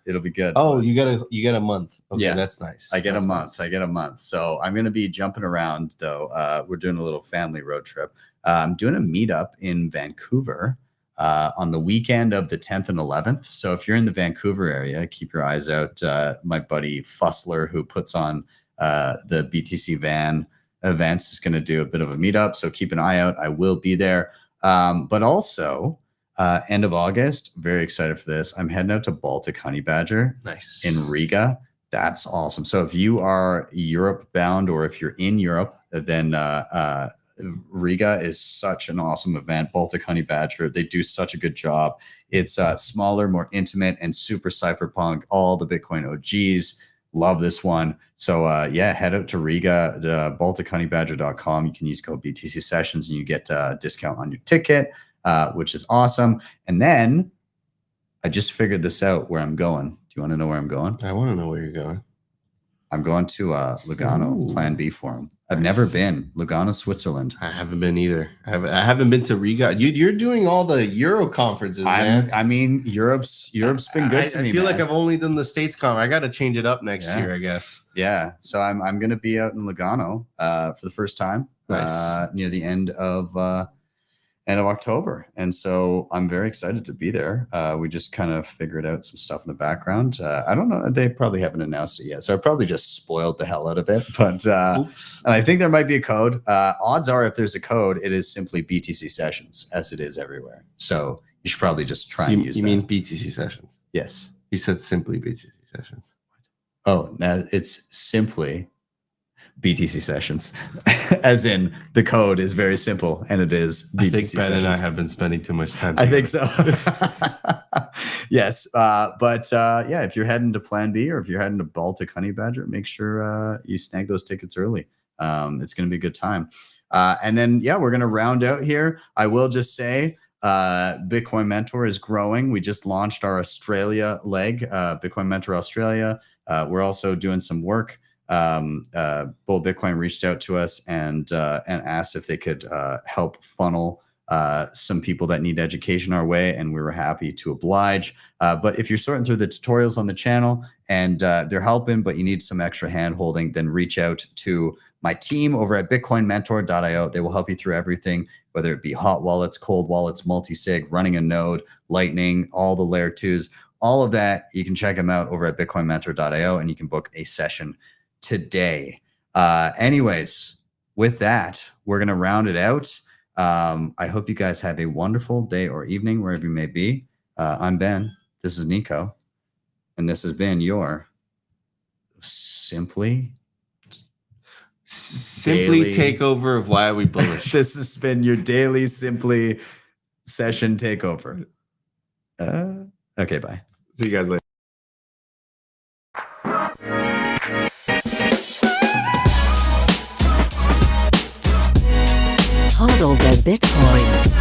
it'll be good. Oh, you get a month. Okay, yeah, that's nice. I get a month. Nice. I get a month. So I'm gonna be jumping around though. We're doing a little family road trip. I'm doing a meetup in Vancouver on the weekend of the 10th and 11th. So if you're in the Vancouver area, keep your eyes out. My buddy Fussler, who puts on the BTC Van events, is going to do a bit of a meetup. So keep an eye out. I will be there. But also, end of August, very excited for this. I'm heading out to Baltic Honey Badger in Riga. That's awesome. So if you are Europe bound, or if you're in Europe, then Riga is such an awesome event. Baltic Honey Badger, they do such a good job. It's smaller, more intimate, and super cypherpunk. All the Bitcoin OGs Love this one. So yeah, head out to Riga, BalticHoneyBadger.com. You can use code BTC Sessions and you get a discount on your ticket, which is awesome. And then I just figured this out where I'm going. Do you want to know where I'm going? I want to know where you're going. I'm going to Lugano, Ooh. Plan B Forum. I've never been. Lugano, Switzerland. I haven't been either. I haven't been to Riga. You're doing all the Euro conferences, man. I mean, Europe's been good to me. I feel man. like I've only done the States con. I got to change it up next year, I guess. Yeah, so I'm gonna be out in Lugano for the first time near the end of October, and so I'm very excited to be there. We just kind of figured out some stuff in the background. I don't know, they probably haven't announced it yet, so I probably just spoiled the hell out of it. But and I think there might be a code. Odds are, if there's a code, it is simply BTC Sessions, as it is everywhere. So you should probably just try and use. You mean BTC Sessions? Yes. You said simply BTC Sessions. Oh, now it's simply BTC Sessions, as in the code is very simple, and it is BTC I think Ben Sessions. and I have been spending too much time. I think so. Yes, but yeah, if you're heading to Plan B or if you're heading to Baltic Honey Badger, make sure you snag those tickets early. It's going to be a good time. And then yeah, we're going to round out here. I will just say, Bitcoin Mentor is growing. We just launched our Australia leg, Bitcoin Mentor Australia. We're also doing some work. Bull Bitcoin reached out to us and asked if they could help funnel some people that need education our way, and we were happy to oblige. But if you're sorting through the tutorials on the channel and they're helping, but you need some extra hand holding, then reach out to my team over at bitcoinmentor.io. They will help you through everything, whether it be hot wallets, cold wallets, multisig, running a node, Lightning, all the layer 2s, all of that. You can check them out over at bitcoinmentor.io, and you can book a session today. Anyways, with that, we're going to round it out. I hope you guys have a wonderful day or evening, wherever you may be. I'm Ben. This is Nico. And this has been your Simply daily takeover of Why Are We Bullish. This has been your daily Simply session takeover. Okay, bye. See you guys later. HODL the Bitcoin.